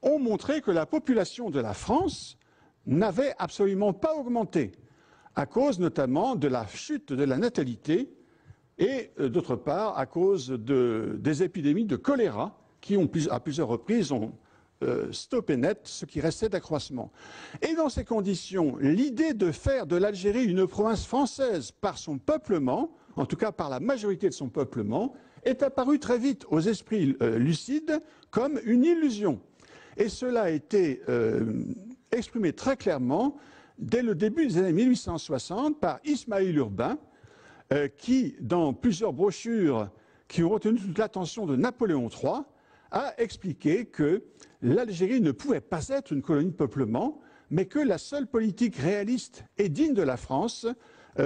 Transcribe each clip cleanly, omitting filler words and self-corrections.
ont montré que la population de la France n'avait absolument pas augmenté, à cause notamment de la chute de la natalité et d'autre part à cause des épidémies de choléra qui à plusieurs reprises ont stoppé net ce qui restait d'accroissement. Et dans ces conditions, l'idée de faire de l'Algérie une province française par son peuplement, en tout cas par la majorité de son peuplement, est apparue très vite aux esprits lucides comme une illusion. Et cela a été exprimé très clairement dès le début des années 1860 par Ismaël Urbain, qui, dans plusieurs brochures qui ont retenu toute l'attention de Napoléon III, a expliqué que l'Algérie ne pouvait pas être une colonie de peuplement, mais que la seule politique réaliste et digne de la France,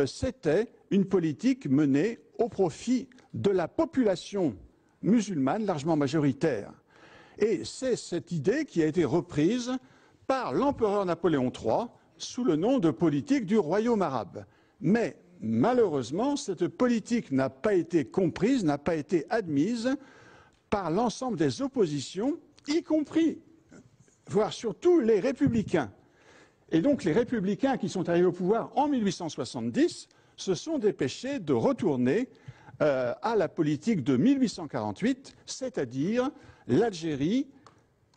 c'était une politique menée au profit de la population musulmane largement majoritaire. Et c'est cette idée qui a été reprise par l'empereur Napoléon III sous le nom de politique du royaume arabe. Mais malheureusement, cette politique n'a pas été comprise, n'a pas été admise par l'ensemble des oppositions, y compris, voire surtout, les républicains. Et donc les républicains qui sont arrivés au pouvoir en 1870 se sont dépêchés de retourner à la politique de 1848, c'est-à-dire l'Algérie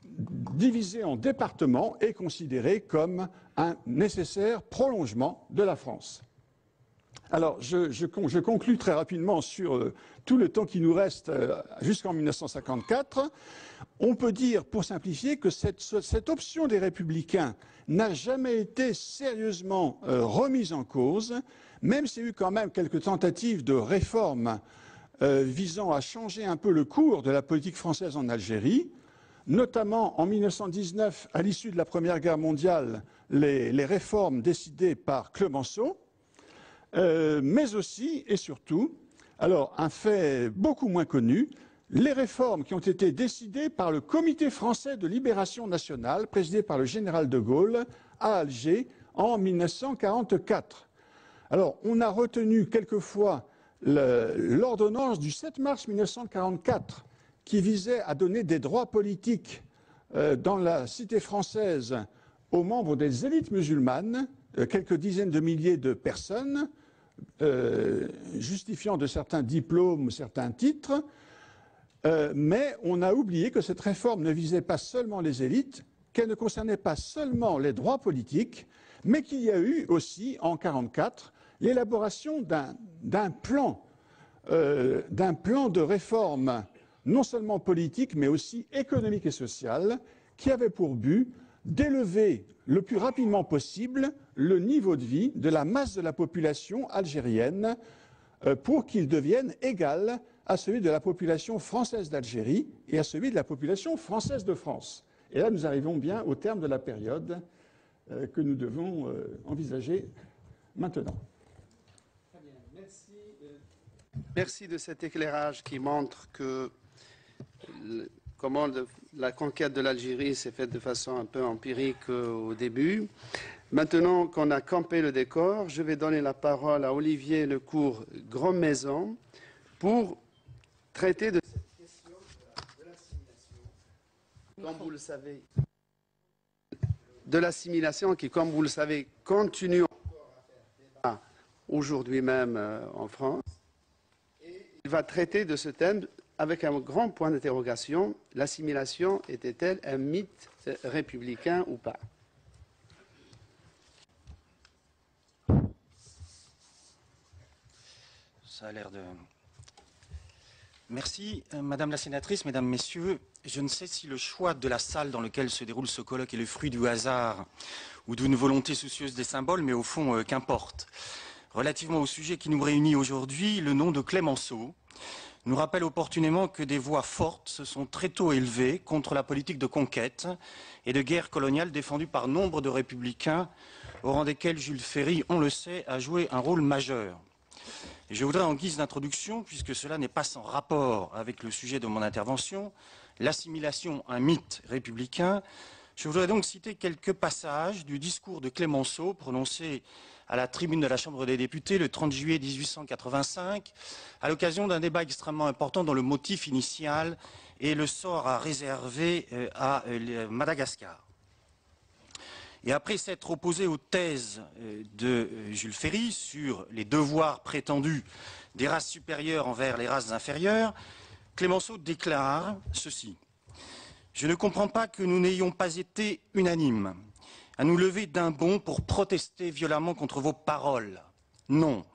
divisée en départements et considérée comme un nécessaire prolongement de la France. Alors, je conclus très rapidement sur tout le temps qui nous reste jusqu'en 1954. On peut dire, pour simplifier, que cette option des Républicains n'a jamais été sérieusement remise en cause, même s'il y a eu quand même quelques tentatives de réforme visant à changer un peu le cours de la politique française en Algérie, notamment en 1919, à l'issue de la Première Guerre mondiale, les réformes décidées par Clemenceau, mais aussi et surtout, alors un fait beaucoup moins connu, les réformes qui ont été décidées par le Comité français de libération nationale, présidé par le général de Gaulle, à Alger, en 1944. Alors, on a retenu quelquefois l'ordonnance du 7 mars 1944, qui visait à donner des droits politiques dans la cité française aux membres des élites musulmanes, quelques dizaines de milliers de personnes, justifiant de certains diplômes, certains titres, mais on a oublié que cette réforme ne visait pas seulement les élites, qu'elle ne concernait pas seulement les droits politiques, mais qu'il y a eu aussi, en 1944, l'élaboration d'un plan de réforme non seulement politique, mais aussi économique et social, qui avait pour but d'élever le plus rapidement possible le niveau de vie de la masse de la population algérienne pour qu'il devienne égal à celui de la population française d'Algérie et à celui de la population française de France. Et là, nous arrivons bien au terme de la période que nous devons envisager maintenant. Très bien. Merci de cet éclairage qui montre que comment la conquête de l'Algérie s'est faite de façon un peu empirique au début. Maintenant qu'on a campé le décor, je vais donner la parole à Olivier Lecourt Grandmaison pour traiter de cette question de l'assimilation. Comme vous le savez, de l'assimilation qui, comme vous le savez, continue encore à faire débat aujourd'hui même en France. Et il va traiter de ce thème avec un grand point d'interrogation. L'assimilation était-elle un mythe républicain ou pas? Ça a l'air de... Merci, Madame la sénatrice, Mesdames, Messieurs. Je ne sais si le choix de la salle dans laquelle se déroule ce colloque est le fruit du hasard ou d'une volonté soucieuse des symboles, mais au fond, qu'importe. Relativement au sujet qui nous réunit aujourd'hui, le nom de Clemenceau nous rappelle opportunément que des voix fortes se sont très tôt élevées contre la politique de conquête et de guerre coloniale défendue par nombre de républicains, au rang desquels Jules Ferry, on le sait, a joué un rôle majeur. Et je voudrais, en guise d'introduction, puisque cela n'est pas sans rapport avec le sujet de mon intervention, l'assimilation, un mythe républicain, Je voudrais donc citer quelques passages du discours de Clémenceau prononcé à la tribune de la Chambre des députés le 30 juillet 1885, à l'occasion d'un débat extrêmement important dont le motif initial est le sort à réserver à Madagascar. Et après s'être opposé aux thèses de Jules Ferry sur les devoirs prétendus des races supérieures envers les races inférieures, Clémenceau déclare ceci. « Je ne comprends pas que nous n'ayons pas été unanimes à nous lever d'un bond pour protester violemment contre vos paroles. Non,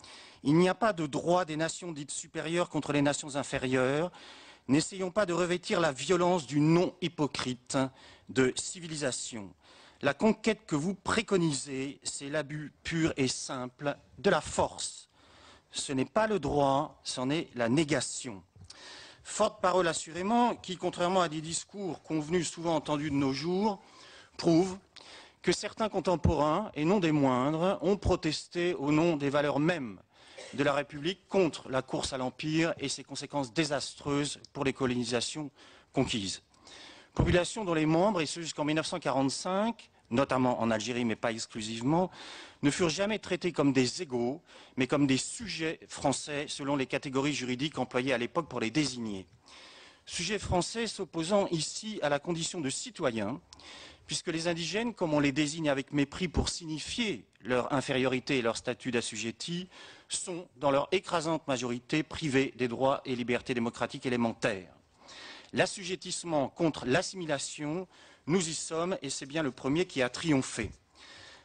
il n'y a pas de droit des nations dites supérieures contre les nations inférieures. N'essayons pas de revêtir la violence du non hypocrite de civilisation. La conquête que vous préconisez, c'est l'abus pur et simple de la force. Ce n'est pas le droit, c'en est la négation. » Forte parole assurément, qui, contrairement à des discours convenus souvent entendus de nos jours, prouve que certains contemporains, et non des moindres, ont protesté au nom des valeurs mêmes de la République contre la course à l'Empire et ses conséquences désastreuses pour les colonisations conquises. Population dont les membres, et ce jusqu'en 1945, notamment en Algérie mais pas exclusivement, ne furent jamais traités comme des égaux, mais comme des sujets français selon les catégories juridiques employées à l'époque pour les désigner. Sujets français s'opposant ici à la condition de citoyens, puisque les indigènes, comme on les désigne avec mépris pour signifier leur infériorité et leur statut d'assujettis, sont, dans leur écrasante majorité, privés des droits et libertés démocratiques élémentaires. L'assujettissement contre l'assimilation, nous y sommes, et c'est bien le premier qui a triomphé.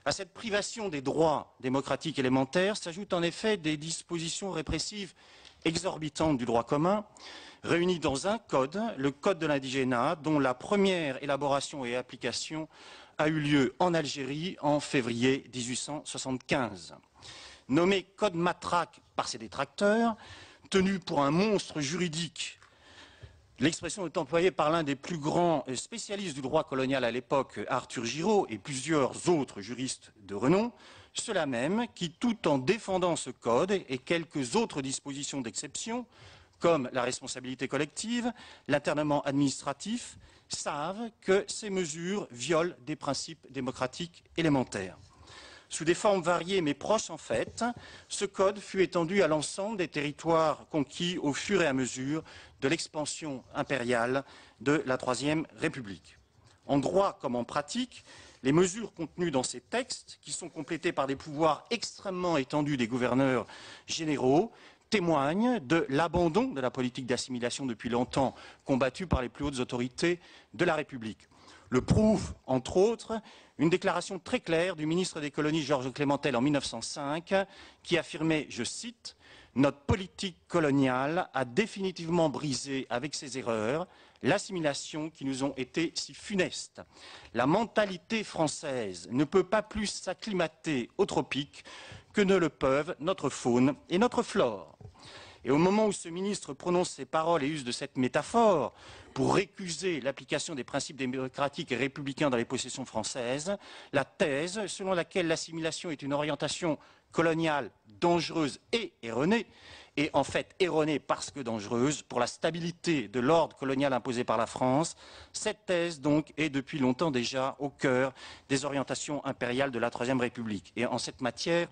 À cette privation des droits démocratiques élémentaires s'ajoutent en effet des dispositions répressives exorbitantes du droit commun, réunies dans un code, le code de l'indigénat, dont la première élaboration et application a eu lieu en Algérie en février 1875. Nommé code matraque par ses détracteurs, tenu pour un monstre juridique, l'expression est employée par l'un des plus grands spécialistes du droit colonial à l'époque, Arthur Giraud, et plusieurs autres juristes de renom, ceux-là même qui, tout en défendant ce code et quelques autres dispositions d'exception, comme la responsabilité collective, l'internement administratif, savent que ces mesures violent des principes démocratiques élémentaires. Sous des formes variées mais proches en fait, ce code fut étendu à l'ensemble des territoires conquis au fur et à mesure de l'expansion impériale de la Troisième République. En droit comme en pratique, les mesures contenues dans ces textes, qui sont complétés par des pouvoirs extrêmement étendus des gouverneurs généraux, témoignent de l'abandon de la politique d'assimilation depuis longtemps combattue par les plus hautes autorités de la République. Le prouve, entre autres, une déclaration très claire du ministre des colonies Georges Clémentel en 1905 qui affirmait, je cite, « Notre politique coloniale a définitivement brisé avec ses erreurs l'assimilation qui nous ont été si funestes. La mentalité française ne peut pas plus s'acclimater aux tropiques que ne le peuvent notre faune et notre flore. » Et au moment où ce ministre prononce ces paroles et use de cette métaphore pour récuser l'application des principes démocratiques et républicains dans les possessions françaises, la thèse selon laquelle l'assimilation est une orientation coloniale dangereuse et erronée, et en fait erronée parce que dangereuse pour la stabilité de l'ordre colonial imposé par la France, cette thèse donc est depuis longtemps déjà au cœur des orientations impériales de la Troisième République. Et en cette matière,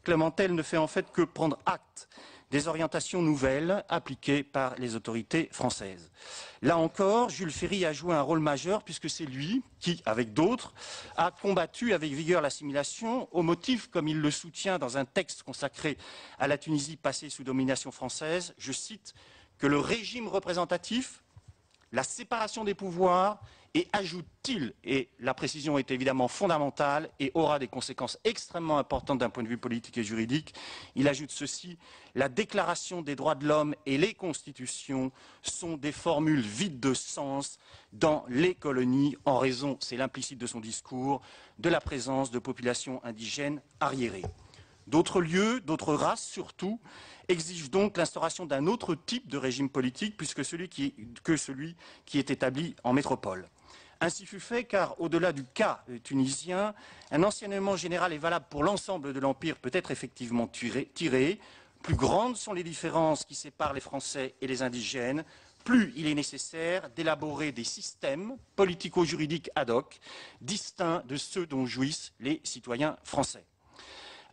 Clémentel ne fait en fait que prendre acte des orientations nouvelles appliquées par les autorités françaises. Là encore, Jules Ferry a joué un rôle majeur puisque c'est lui qui, avec d'autres, a combattu avec vigueur l'assimilation au motif, comme il le soutient dans un texte consacré à la Tunisie passée sous domination française, je cite, que le régime représentatif, la séparation des pouvoirs, et ajoute-t-il, et la précision est évidemment fondamentale et aura des conséquences extrêmement importantes d'un point de vue politique et juridique, il ajoute ceci, la déclaration des droits de l'homme et les constitutions sont des formules vides de sens dans les colonies en raison, c'est l'implicite de son discours, de la présence de populations indigènes arriérées. D'autres lieux, d'autres races surtout, exigent donc l'instauration d'un autre type de régime politique puisque celui qui est établi en métropole. Ainsi fut fait car, au-delà du cas tunisien, un enseignement général est valable pour l'ensemble de l'Empire peut être effectivement tiré. Plus grandes sont les différences qui séparent les Français et les indigènes, plus il est nécessaire d'élaborer des systèmes politico-juridiques ad hoc, distincts de ceux dont jouissent les citoyens français.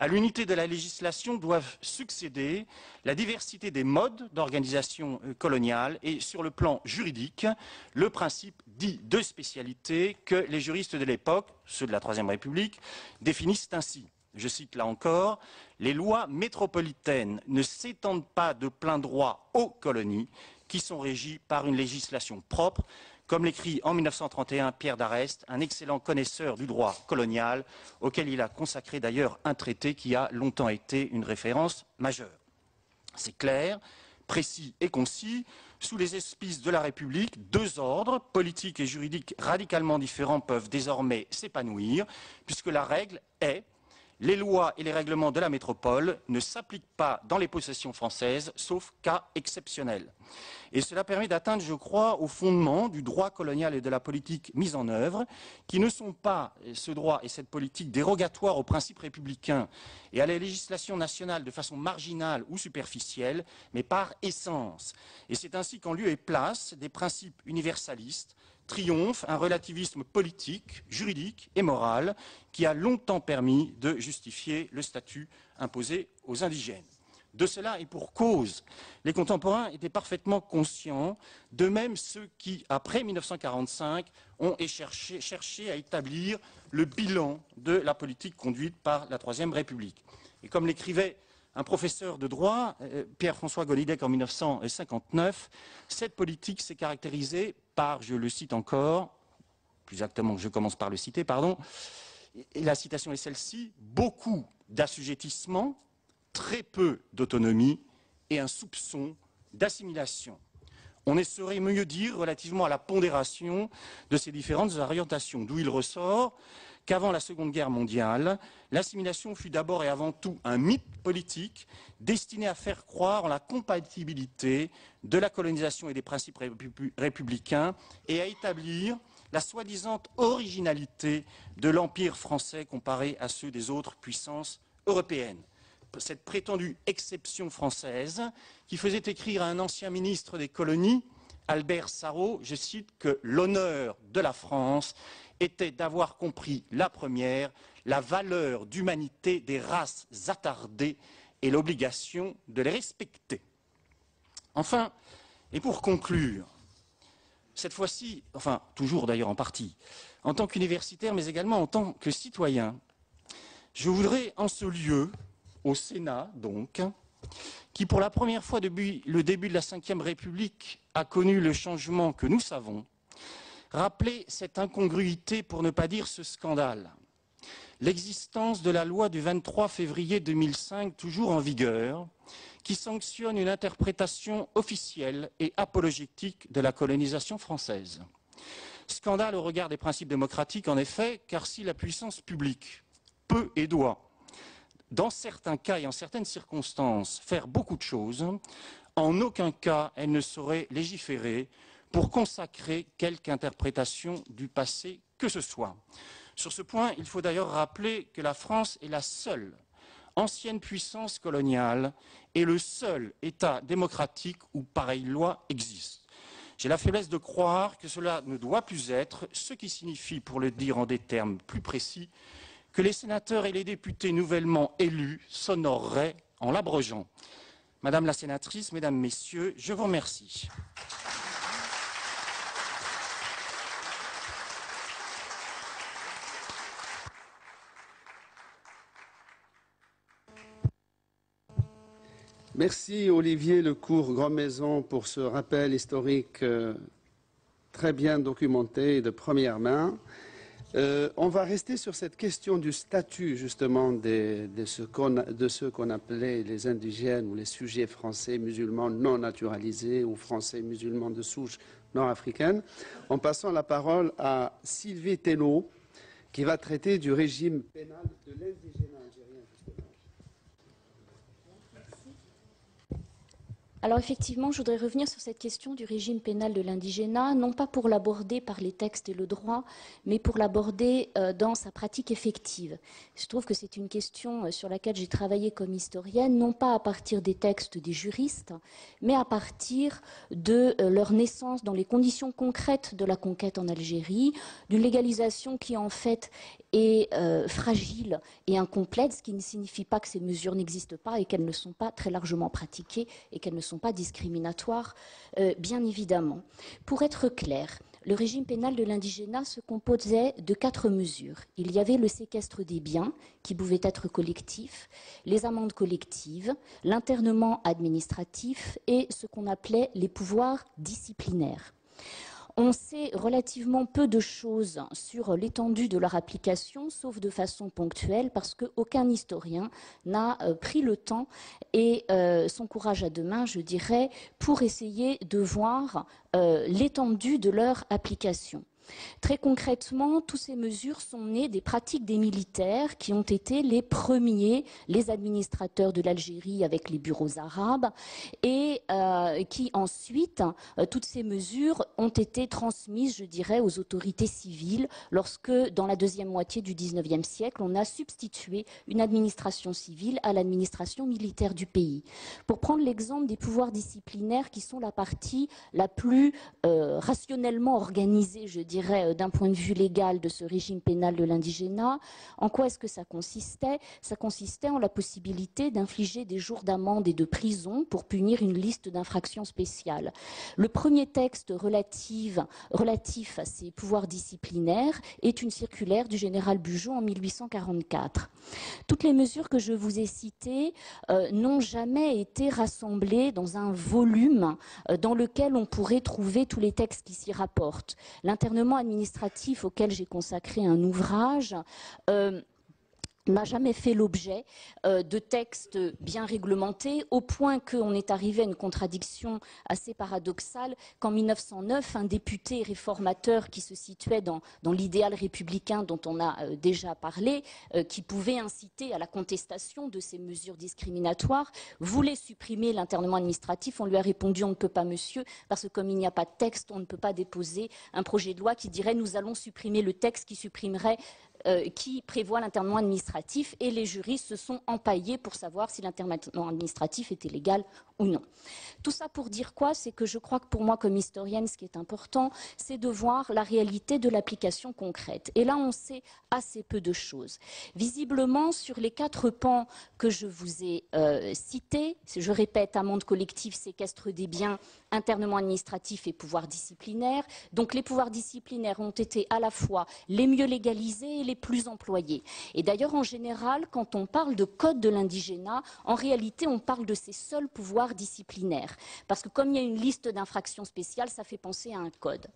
À l'unité de la législation doivent succéder la diversité des modes d'organisation coloniale et, sur le plan juridique, le principe dit de spécialité que les juristes de l'époque, ceux de la Troisième République, définissent ainsi. Je cite là encore, « Les lois métropolitaines ne s'étendent pas de plein droit aux colonies qui sont régies par une législation propre », comme l'écrit en 1931 Pierre d'Arrest, un excellent connaisseur du droit colonial, auquel il a consacré d'ailleurs un traité qui a longtemps été une référence majeure. C'est clair, précis et concis, sous les auspices de la République, deux ordres, politiques et juridiques radicalement différents, peuvent désormais s'épanouir, puisque la règle est les lois et les règlements de la métropole ne s'appliquent pas dans les possessions françaises, sauf cas exceptionnels. Et cela permet d'atteindre, je crois, au fondement du droit colonial et de la politique mise en œuvre, qui ne sont pas, ce droit et cette politique, dérogatoires aux principes républicains et à la législation nationale de façon marginale ou superficielle, mais par essence. Et c'est ainsi qu'en lieu et place des principes universalistes, triomphe un relativisme politique, juridique et moral qui a longtemps permis de justifier le statut imposé aux indigènes. De cela et pour cause, les contemporains étaient parfaitement conscients, de même ceux qui, après 1945, ont cherché à établir le bilan de la politique conduite par la Troisième République. Et comme l'écrivait un professeur de droit, Pierre-François Golidec, en 1959, cette politique s'est caractérisée par, je le cite encore, plus exactement, je commence par le citer, pardon, et la citation est celle-ci, beaucoup d'assujettissement, très peu d'autonomie et un soupçon d'assimilation. On ne saurait mieux dire relativement à la pondération de ces différentes orientations, d'où il ressort qu'avant la Seconde Guerre mondiale, l'assimilation fut d'abord et avant tout un mythe politique destiné à faire croire en la compatibilité de la colonisation et des principes républicains et à établir la soi-disant originalité de l'Empire français comparé à ceux des autres puissances européennes. Cette prétendue exception française qui faisait écrire à un ancien ministre des colonies, Albert Sarraut, je cite, que l'honneur de la France était d'avoir compris la première, la valeur d'humanité des races attardées et l'obligation de les respecter. Enfin, et pour conclure, cette fois-ci, enfin toujours d'ailleurs en partie, en tant qu'universitaire mais également en tant que citoyen, je voudrais en ce lieu, au Sénat donc, qui pour la première fois depuis le début de la Ve République a connu le changement que nous savons, rappeler cette incongruité, pour ne pas dire ce scandale. L'existence de la loi du 23 février 2005, toujours en vigueur, qui sanctionne une interprétation officielle et apologétique de la colonisation française. Scandale au regard des principes démocratiques, en effet, car si la puissance publique peut et doit, dans certains cas et en certaines circonstances, faire beaucoup de choses, en aucun cas elle ne saurait légiférer pour consacrer quelque interprétation du passé que ce soit. Sur ce point, il faut d'ailleurs rappeler que la France est la seule ancienne puissance coloniale et le seul État démocratique où pareille loi existe. J'ai la faiblesse de croire que cela ne doit plus être, ce qui signifie, pour le dire en des termes plus précis, que les sénateurs et les députés nouvellement élus s'honoreraient en l'abrogeant. Madame la sénatrice, Mesdames, Messieurs, je vous remercie. Merci Olivier Lecourt-Grandmaison pour ce rappel historique très bien documenté et de première main. On va rester sur cette question du statut justement de ceux qu'on appelait les indigènes ou les sujets français musulmans non naturalisés ou français musulmans de souche nord-africaine, en passant la parole à Sylvie Thénault qui va traiter du régime pénal de l'indigène algérien. Alors effectivement, je voudrais revenir sur cette question du régime pénal de l'indigénat, non pas pour l'aborder par les textes et le droit, mais pour l'aborder dans sa pratique effective. Je trouve que c'est une question sur laquelle j'ai travaillé comme historienne, non pas à partir des textes des juristes, mais à partir de leur naissance dans les conditions concrètes de la conquête en Algérie, d'une légalisation qui en fait est fragile et incomplète, ce qui ne signifie pas que ces mesures n'existent pas et qu'elles ne sont pas très largement pratiquées et qu'elles ne sont pas discriminatoires, bien évidemment. Pour être clair, le régime pénal de l'indigénat se composait de 4 mesures. Il y avait le séquestre des biens, qui pouvait être collectif, les amendes collectives, l'internement administratif et ce qu'on appelait les pouvoirs disciplinaires. On sait relativement peu de choses sur l'étendue de leur application, sauf de façon ponctuelle, parce qu'aucun historien n'a pris le temps et son courage à deux mains, je dirais, pour essayer de voir l'étendue de leur application. Très concrètement, toutes ces mesures sont nées des pratiques des militaires qui ont été les premiers, les administrateurs de l'Algérie avec les bureaux arabes et qui ensuite, toutes ces mesures ont été transmises, je dirais, aux autorités civiles lorsque, dans la deuxième moitié du XIXe siècle, on a substitué une administration civile à l'administration militaire du pays. Pour prendre l'exemple des pouvoirs disciplinaires qui sont la partie la plus rationnellement organisée, je dirais, d'un point de vue légal de ce régime pénal de l'indigénat. En quoi est-ce que ça consistait? Ça consistait en la possibilité d'infliger des jours d'amende et de prison pour punir une liste d'infractions spéciales. Le premier texte relatif à ces pouvoirs disciplinaires est une circulaire du général Bugeaud en 1844. Toutes les mesures que je vous ai citées n'ont jamais été rassemblées dans un volume dans lequel on pourrait trouver tous les textes qui s'y rapportent. L'internement administratif auquel j'ai consacré un ouvrage n'a jamais fait l'objet de textes bien réglementés, au point qu'on est arrivé à une contradiction assez paradoxale qu'en 1909, un député réformateur qui se situait dans l'idéal républicain dont on a déjà parlé, qui pouvait inciter à la contestation de ces mesures discriminatoires, voulait supprimer l'internement administratif. On lui a répondu: on ne peut pas, monsieur, parce que comme il n'y a pas de texte, on ne peut pas déposer un projet de loi qui dirait nous allons supprimer le texte qui prévoit l'internement administratif, et les juristes se sont empaillés pour savoir si l'internement administratif était légal ou non. Tout ça pour dire quoi? C'est que je crois que pour moi, comme historienne, ce qui est important, c'est de voir la réalité de l'application concrète. Et là, on sait assez peu de choses. Visiblement, sur les 4 pans que je vous ai cités, je répète, amende collective, séquestre des biens, internement administratif et pouvoir disciplinaire. Donc les pouvoirs disciplinaires ont été à la fois les mieux légalisés et les plus employés. Et d'ailleurs, en général, quand on parle de code de l'indigénat, en réalité, on parle de ces seuls pouvoirs disciplinaires. Parce que comme il y a une liste d'infractions spéciales, ça fait penser à un code.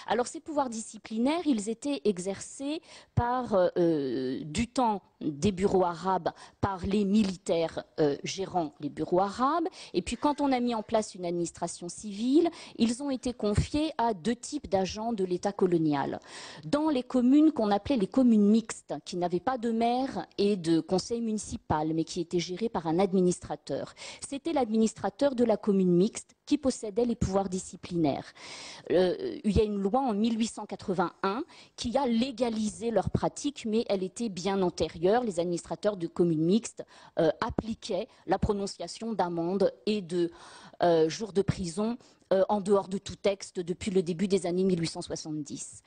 Alors ces pouvoirs disciplinaires, ils étaient exercés par, du temps des bureaux arabes, par les militaires gérant les bureaux arabes. Et puis quand on a mis en place une administration civile, ils ont été confiés à 2 types d'agents de l'État colonial. Dans les communes qu'on appelait les communes mixtes, qui n'avaient pas de maire et de conseil municipal, mais qui étaient gérées par un administrateur. C'était l'administrateur de la commune mixte qui possédait les pouvoirs disciplinaires. Il y a une loi en 1881 qui a légalisé leur pratique, mais elle était bien antérieure. Les administrateurs de communes mixtes appliquaient la prononciation d'amendes et de jours de prison en dehors de tout texte depuis le début des années 1870.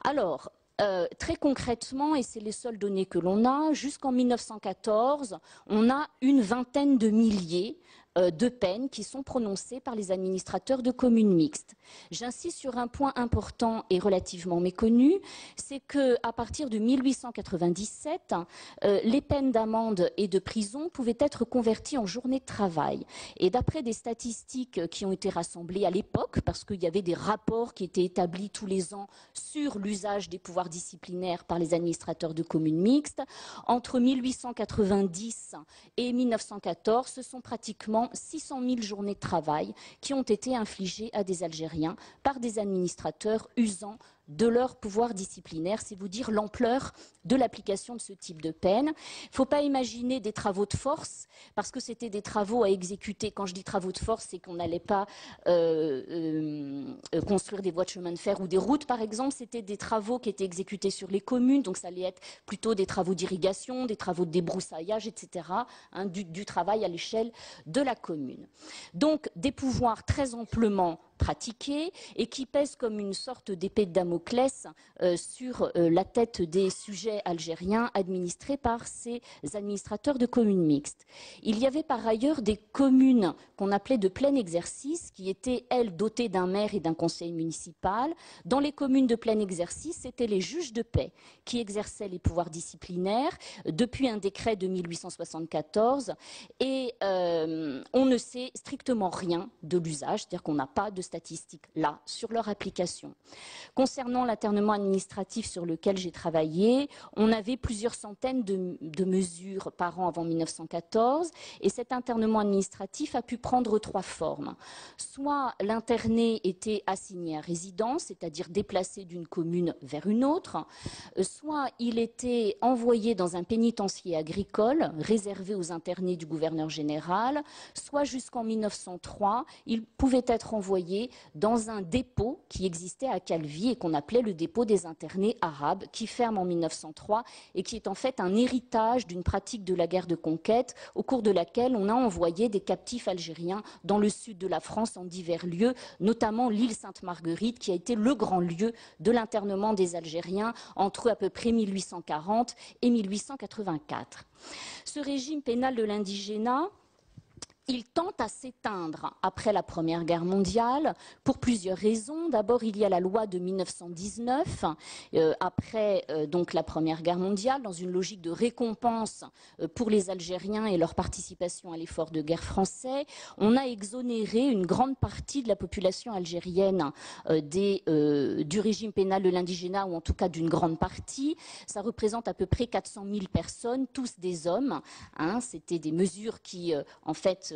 Alors, très concrètement, et c'est les seules données que l'on a, jusqu'en 1914, on a une vingtaine de milliers de peines qui sont prononcées par les administrateurs de communes mixtes. J'insiste sur un point important et relativement méconnu, c'est qu'à partir de 1897, les peines d'amende et de prison pouvaient être converties en journées de travail. Et d'après des statistiques qui ont été rassemblées à l'époque, parce qu'il y avait des rapports qui étaient établis tous les ans sur l'usage des pouvoirs disciplinaires par les administrateurs de communes mixtes, entre 1890 et 1914, ce sont pratiquement 600 000 journées de travail qui ont été infligées à des Algériens par des administrateurs usant de leur pouvoir disciplinaire. C'est vous dire l'ampleur de l'application de ce type de peine. Il ne faut pas imaginer des travaux de force, parce que c'était des travaux à exécuter. Quand je dis travaux de force, c'est qu'on n'allait pas construire des voies de chemin de fer ou des routes, par exemple. C'était des travaux qui étaient exécutés sur les communes, donc ça allait être plutôt des travaux d'irrigation, des travaux de débroussaillage, etc., hein, du travail à l'échelle de la commune. Donc des pouvoirs très amplement pratiqués et qui pèsent comme une sorte d'épée de Damoclès sur la tête des sujets algériens administrés par ces administrateurs de communes mixtes. Il y avait par ailleurs des communes qu'on appelait de plein exercice, qui étaient, elles, dotées d'un maire et d'un conseil municipal. Dans les communes de plein exercice, c'était les juges de paix qui exerçaient les pouvoirs disciplinaires depuis un décret de 1874 et on ne sait strictement rien de l'usage, c'est-à-dire qu'on n'a pas de statistiques là sur leur application. Concernant l'internement administratif sur lequel j'ai travaillé, on avait plusieurs centaines de mesures par an avant 1914 et cet internement administratif a pu prendre trois formes. Soit l'interné était assigné à résidence, c'est-à-dire déplacé d'une commune vers une autre, soit il était envoyé dans un pénitencier agricole réservé aux internés du gouverneur général, soit jusqu'en 1903, il pouvait être envoyé dans un dépôt qui existait à Calvi et qu'on appelait le dépôt des internés arabes, qui ferme en 1903 et qui est en fait un héritage d'une pratique de la guerre de conquête au cours de laquelle on a envoyé des captifs algériens dans le sud de la France en divers lieux, notamment l'île Sainte-Marguerite qui a été le grand lieu de l'internement des Algériens entre à peu près 1840 et 1884. Ce régime pénal de l'indigénat, il tente à s'éteindre après la Première Guerre mondiale pour plusieurs raisons. D'abord, il y a la loi de 1919, après donc la Première Guerre mondiale, dans une logique de récompense pour les Algériens et leur participation à l'effort de guerre français. On a exonéré une grande partie de la population algérienne du régime pénal de l'indigénat, ou en tout cas d'une grande partie. Ça représente à peu près 400 000 personnes, tous des hommes. Hein, c'était des mesures qui, en fait,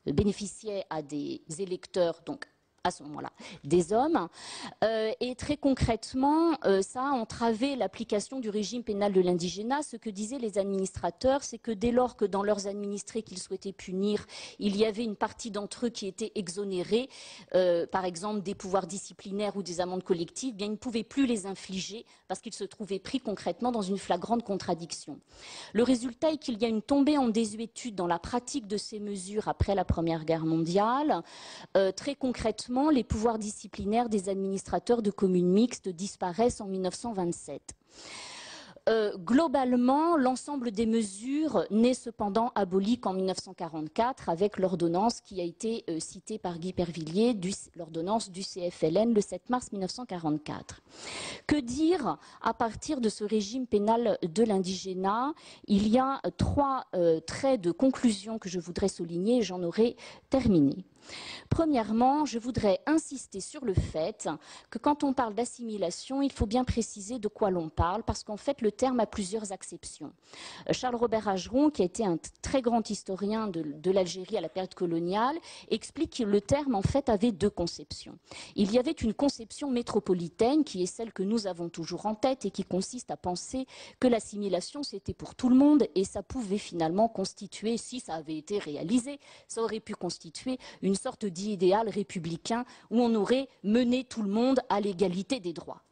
bénéficiaient à des électeurs, donc à ce moment-là, des hommes. Et très concrètement, ça a entravé l'application du régime pénal de l'indigénat. Ce que disaient les administrateurs, c'est que dès lors que dans leurs administrés qu'ils souhaitaient punir, il y avait une partie d'entre eux qui était exonérée, par exemple des pouvoirs disciplinaires ou des amendes collectives, bien ils ne pouvaient plus les infliger parce qu'ils se trouvaient pris concrètement dans une flagrante contradiction. Le résultat est qu'il y a une tombée en désuétude dans la pratique de ces mesures après la Première Guerre mondiale. Très concrètement, les pouvoirs disciplinaires des administrateurs de communes mixtes disparaissent en 1927. Globalement, l'ensemble des mesures n'est cependant aboli qu'en 1944 avec l'ordonnance qui a été citée par Guy Pervilliers, l'ordonnance du CFLN le 7 mars 1944. Que dire à partir de ce régime pénal de l'indigénat? Il y a trois traits de conclusion que je voudrais souligner et j'en aurai terminé. Premièrement, je voudrais insister sur le fait que quand on parle d'assimilation, il faut bien préciser de quoi l'on parle, parce qu'en fait, le terme a plusieurs acceptions. Charles-Robert Ageron, qui a été un très grand historien de l'Algérie à la période coloniale, explique que le terme, en fait, avait deux conceptions. Il y avait une conception métropolitaine, qui est celle que nous avons toujours en tête et qui consiste à penser que l'assimilation, c'était pour tout le monde et ça pouvait finalement constituer, si ça avait été réalisé, ça aurait pu constituer une sorte d'idéal républicain où on aurait mené tout le monde à l'égalité des droits.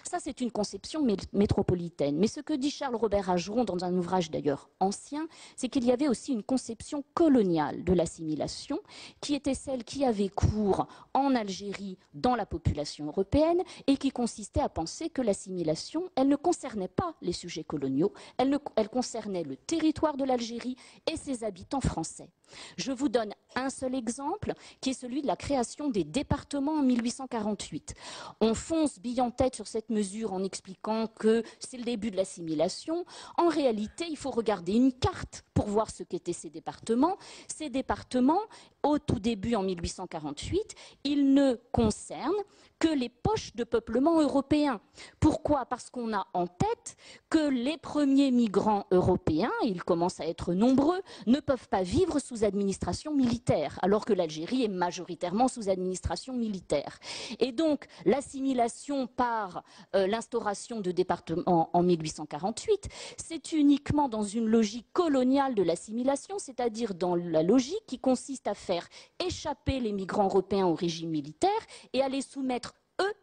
Ça, c'est une conception métropolitaine. Mais ce que dit Charles-Robert Ageron, dans un ouvrage d'ailleurs ancien, c'est qu'il y avait aussi une conception coloniale de l'assimilation, qui était celle qui avait cours en Algérie dans la population européenne et qui consistait à penser que l'assimilation, elle ne concernait pas les sujets coloniaux, elle concernait le territoire de l'Algérie et ses habitants français. Je vous donne un seul exemple, qui est celui de la création des départements en 1848. On fonce bille en tête sur cette mesure en expliquant que c'est le début de l'assimilation. En réalité, il faut regarder une carte pour voir ce qu'étaient ces départements. Ces départements, au tout début, en 1848, ils ne concernent que les poches de peuplement européens. Pourquoi? Parce qu'on a en tête que les premiers migrants européens, ils commencent à être nombreux, ne peuvent pas vivre sous administration militaire, alors que l'Algérie est majoritairement sous administration militaire. Et donc, l'assimilation par l'instauration de départements en 1848, c'est uniquement dans une logique coloniale de l'assimilation, c'est-à-dire dans la logique qui consiste à faire échapper les migrants européens au régime militaire et à les soumettre, eux,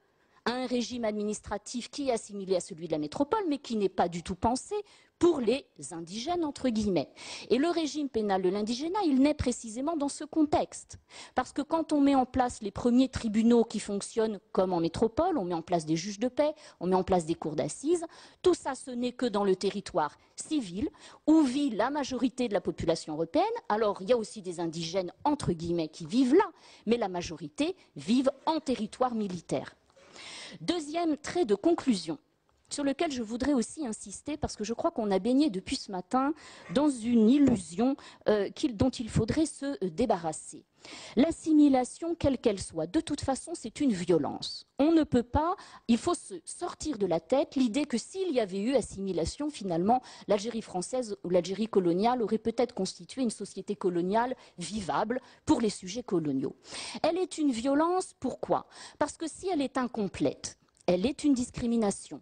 à un régime administratif qui est assimilé à celui de la métropole, mais qui n'est pas du tout pensé pour les indigènes, entre guillemets. Et le régime pénal de l'indigénat, il naît précisément dans ce contexte. Parce que quand on met en place les premiers tribunaux qui fonctionnent comme en métropole, on met en place des juges de paix, on met en place des cours d'assises, tout ça, ce n'est que dans le territoire civil, où vit la majorité de la population européenne. Alors, il y a aussi des indigènes, entre guillemets, qui vivent là, mais la majorité vivent en territoire militaire. Deuxième trait de conclusion, sur lequel je voudrais aussi insister, parce que je crois qu'on a baigné depuis ce matin dans une illusion dont il faudrait se débarrasser. L'assimilation, quelle qu'elle soit, de toute façon, c'est une violence. On ne peut pas, il faut se sortir de la tête l'idée que s'il y avait eu assimilation, finalement, l'Algérie française ou l'Algérie coloniale aurait peut-être constitué une société coloniale vivable pour les sujets coloniaux. Elle est une violence, pourquoi? Parce que si elle est incomplète, elle est une discrimination.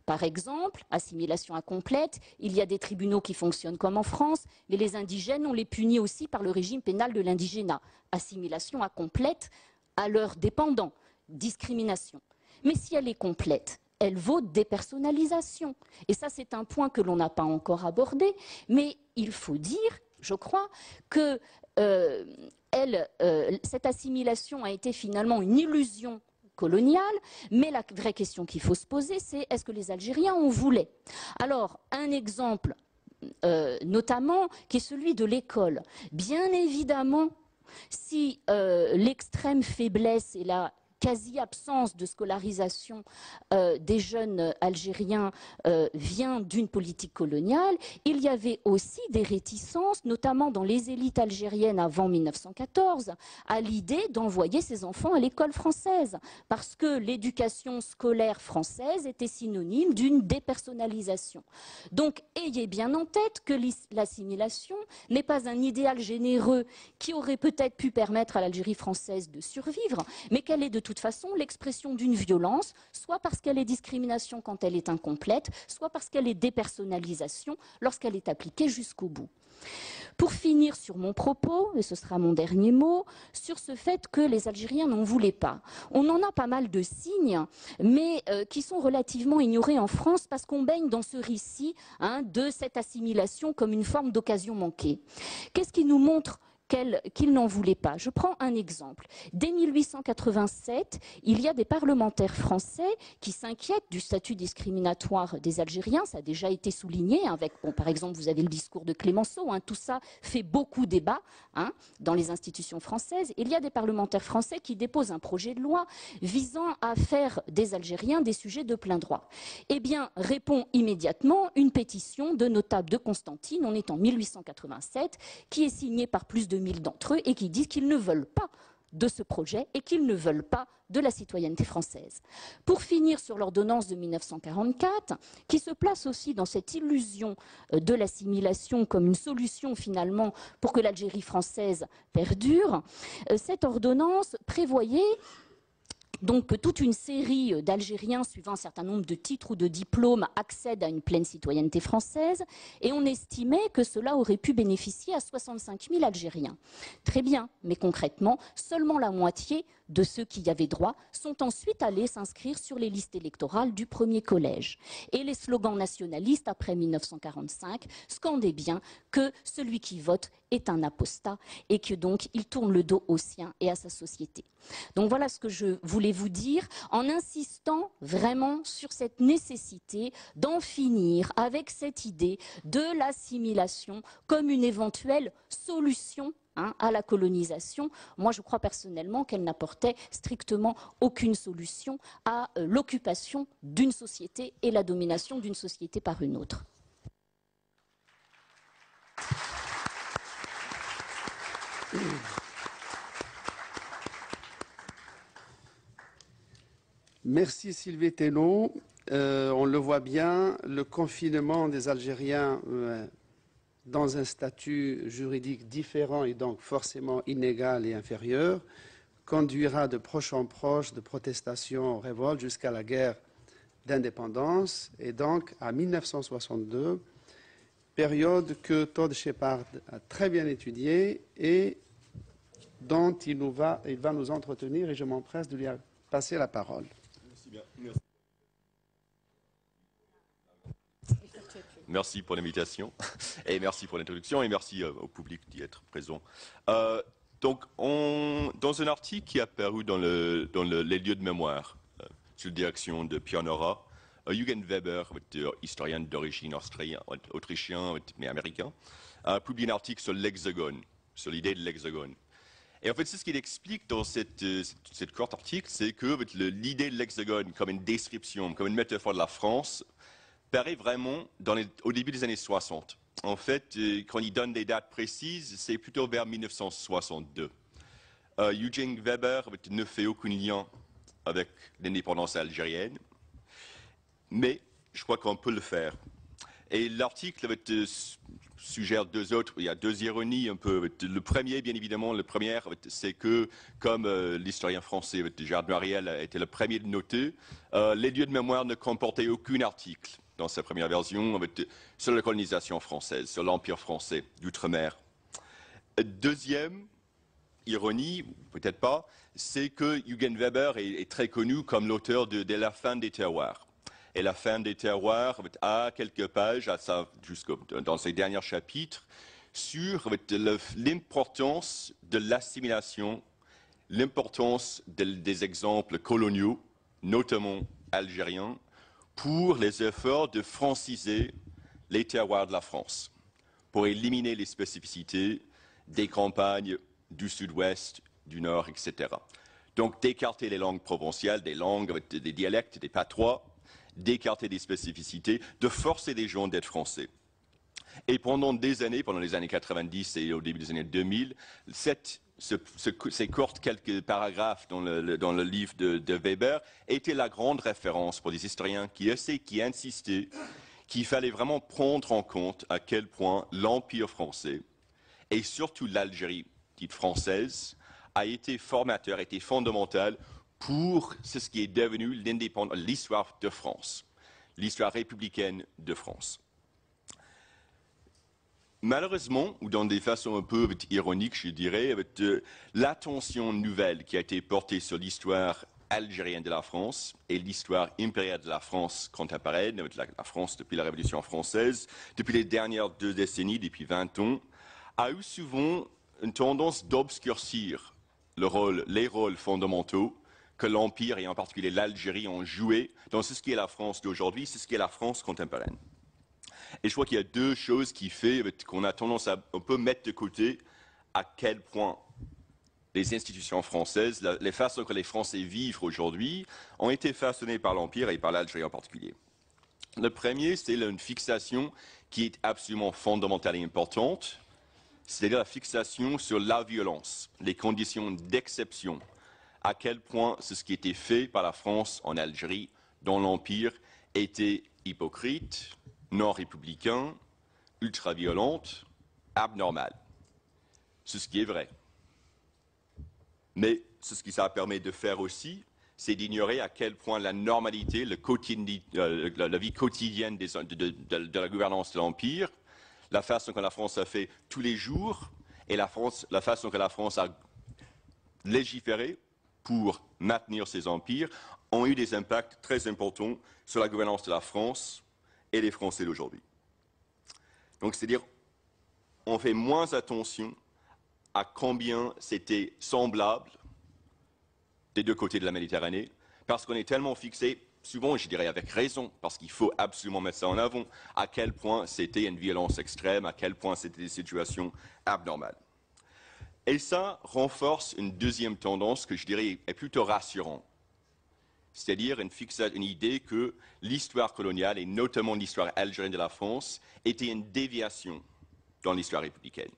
Par exemple, assimilation incomplète, il y a des tribunaux qui fonctionnent comme en France, mais les indigènes, on les punit aussi par le régime pénal de l'indigénat. Assimilation incomplète à leurs dépendants, discrimination. Mais si elle est complète, elle vaut dépersonnalisation. Et ça, c'est un point que l'on n'a pas encore abordé, mais il faut dire, je crois, que cette assimilation a été finalement une illusion coloniale, mais la vraie question qu'il faut se poser, c'est est-ce que les Algériens en voulaient? Alors, un exemple notamment, qui est celui de l'école. Bien évidemment, si l'extrême faiblesse et la quasi-absence de scolarisation des jeunes Algériens vient d'une politique coloniale, il y avait aussi des réticences, notamment dans les élites algériennes avant 1914, à l'idée d'envoyer ses enfants à l'école française, parce que l'éducation scolaire française était synonyme d'une dépersonnalisation. Donc, ayez bien en tête que l'assimilation n'est pas un idéal généreux qui aurait peut-être pu permettre à l'Algérie française de survivre, mais qu'elle est de toute façon l'expression d'une violence, soit parce qu'elle est discrimination quand elle est incomplète, soit parce qu'elle est dépersonnalisation lorsqu'elle est appliquée jusqu'au bout. Pour finir sur mon propos, et ce sera mon dernier mot, sur ce fait que les Algériens n'en voulaient pas. On en a pas mal de signes, mais qui sont relativement ignorés en France parce qu'on baigne dans ce récit de cette assimilation comme une forme d'occasion manquée. Qu'est-ce qui nous montre qu'ils n'en voulaient pas? Je prends un exemple. Dès 1887, il y a des parlementaires français qui s'inquiètent du statut discriminatoire des Algériens. Ça a déjà été souligné avec, par exemple, vous avez le discours de Clémenceau. Tout ça fait beaucoup débat dans les institutions françaises. Il y a des parlementaires français qui déposent un projet de loi visant à faire des Algériens des sujets de plein droit. Eh bien, répond immédiatement une pétition de notables de Constantine, on est en 1887, qui est signée par plus de 1000 d'entre eux et qui disent qu'ils ne veulent pas de ce projet et qu'ils ne veulent pas de la citoyenneté française. Pour finir sur l'ordonnance de 1944, qui se place aussi dans cette illusion de l'assimilation comme une solution finalement pour que l'Algérie française perdure, cette ordonnance prévoyait donc que toute une série d'Algériens suivant un certain nombre de titres ou de diplômes accèdent à une pleine citoyenneté française et on estimait que cela aurait pu bénéficier à 65 000 Algériens. Très bien, mais concrètement, seulement la moitié de ceux qui y avaient droit sont ensuite allés s'inscrire sur les listes électorales du premier collège. Et les slogans nationalistes après 1945 scandaient bien que celui qui vote est un apostat et que donc il tourne le dos au sien et à sa société. Donc voilà ce que je voulais vous dire en insistant vraiment sur cette nécessité d'en finir avec cette idée de l'assimilation comme une éventuelle solution à la colonisation. Moi, je crois personnellement qu'elle n'apportait strictement aucune solution à l'occupation d'une société et la domination d'une société par une autre. Merci Sylvie Thénault. On le voit bien, le confinement des Algériens dans un statut juridique différent et donc forcément inégal et inférieur conduira de proche en proche de protestations, révoltes jusqu'à la guerre d'indépendance et donc à 1962, période que Todd Shepard a très bien étudiée et dont il va nous entretenir et je m'empresse de lui passer la parole. Merci bien. Merci pour l'invitation et merci pour l'introduction et merci au public d'y être présent. Donc, dans un article qui est apparu dans les lieux de mémoire, sous direction de Pierre Nora, Eugen Weber, historien d'origine autrichien mais américain, a publié un article sur l'hexagone, sur l'idée de l'hexagone. Et en fait, c'est ce qu'il explique dans cette court article, c'est que l'idée de l'hexagone comme une description, comme une métaphore de la France, paraît vraiment au début des années 60. En fait, quand il donne des dates précises, c'est plutôt vers 1962. Eugen Weber ne fait aucun lien avec l'indépendance algérienne, mais je crois qu'on peut le faire. Et l'article suggère deux autres, il y a deux ironies un peu. Le premier, bien évidemment, c'est que, comme l'historien français Gérard Mariel a été le premier de noter, les lieux de mémoire ne comportaient aucun article dans sa première version sur la colonisation française, sur l'Empire français d'outre-mer. Deuxième ironie, peut-être pas, c'est que Eugen Weber est très connu comme l'auteur de La fin des terroirs. Et La fin des terroirs a quelques pages, dans ses derniers chapitres, sur l'importance de l'assimilation, l'importance des exemples coloniaux, notamment algériens, pour les efforts de franciser les terroirs de la France, pour éliminer les spécificités des campagnes du sud-ouest, du nord, etc. Donc d'écarter les langues provinciales, des langues, des dialectes, des patois, d'écarter des spécificités, de forcer les gens d'être français. Et pendant des années, pendant les années 90 et au début des années 2000, ces courtes quelques paragraphes dans le livre de Weber étaient la grande référence pour des historiens qui insistaient qu'il fallait vraiment prendre en compte à quel point l'Empire français, et surtout l'Algérie dite française, a été formateur, a été fondamental pour ce qui est devenu l'histoire de France, l'histoire républicaine de France. Malheureusement, ou dans des façons un peu ironiques, je dirais, l'attention nouvelle qui a été portée sur l'histoire algérienne de la France et l'histoire impériale de la France contemporaine, la France depuis la Révolution française, depuis les dernières 2 décennies, depuis 20 ans, a eu souvent une tendance d'obscurcir les rôles fondamentaux que l'Empire et en particulier l'Algérie ont joué dans ce qui est la France d'aujourd'hui, ce qui est la France contemporaine. Et je crois qu'il y a deux choses qui font qu'on a tendance à un peu mettre de côté à quel point les institutions françaises, les façons que les Français vivent aujourd'hui, ont été façonnées par l'Empire et par l'Algérie en particulier. Le premier, c'est une fixation qui est absolument fondamentale et importante, c'est-à-dire la fixation sur la violence, les conditions d'exception, à quel point ce qui était fait par la France en Algérie, dans l'Empire, était hypocrite, non républicain, ultra-violente, abnormal. C'est ce qui est vrai. Mais ce que ça permet de faire aussi, c'est d'ignorer à quel point la normalité, la vie quotidienne de la gouvernance de l'Empire, la façon que la France a fait tous les jours et la façon que la France a légiféré pour maintenir ses empires, ont eu des impacts très importants sur la gouvernance de la France et les Français d'aujourd'hui. Donc, c'est-à-dire, on fait moins attention à combien c'était semblable des deux côtés de la Méditerranée, parce qu'on est tellement fixé, souvent, je dirais avec raison, parce qu'il faut absolument mettre ça en avant, à quel point c'était une violence extrême, à quel point c'était des situations abnormales. Et ça renforce une deuxième tendance que je dirais est plutôt rassurante, c'est-à-dire une idée que l'histoire coloniale, et notamment l'histoire algérienne de la France, était une déviation dans l'histoire républicaine,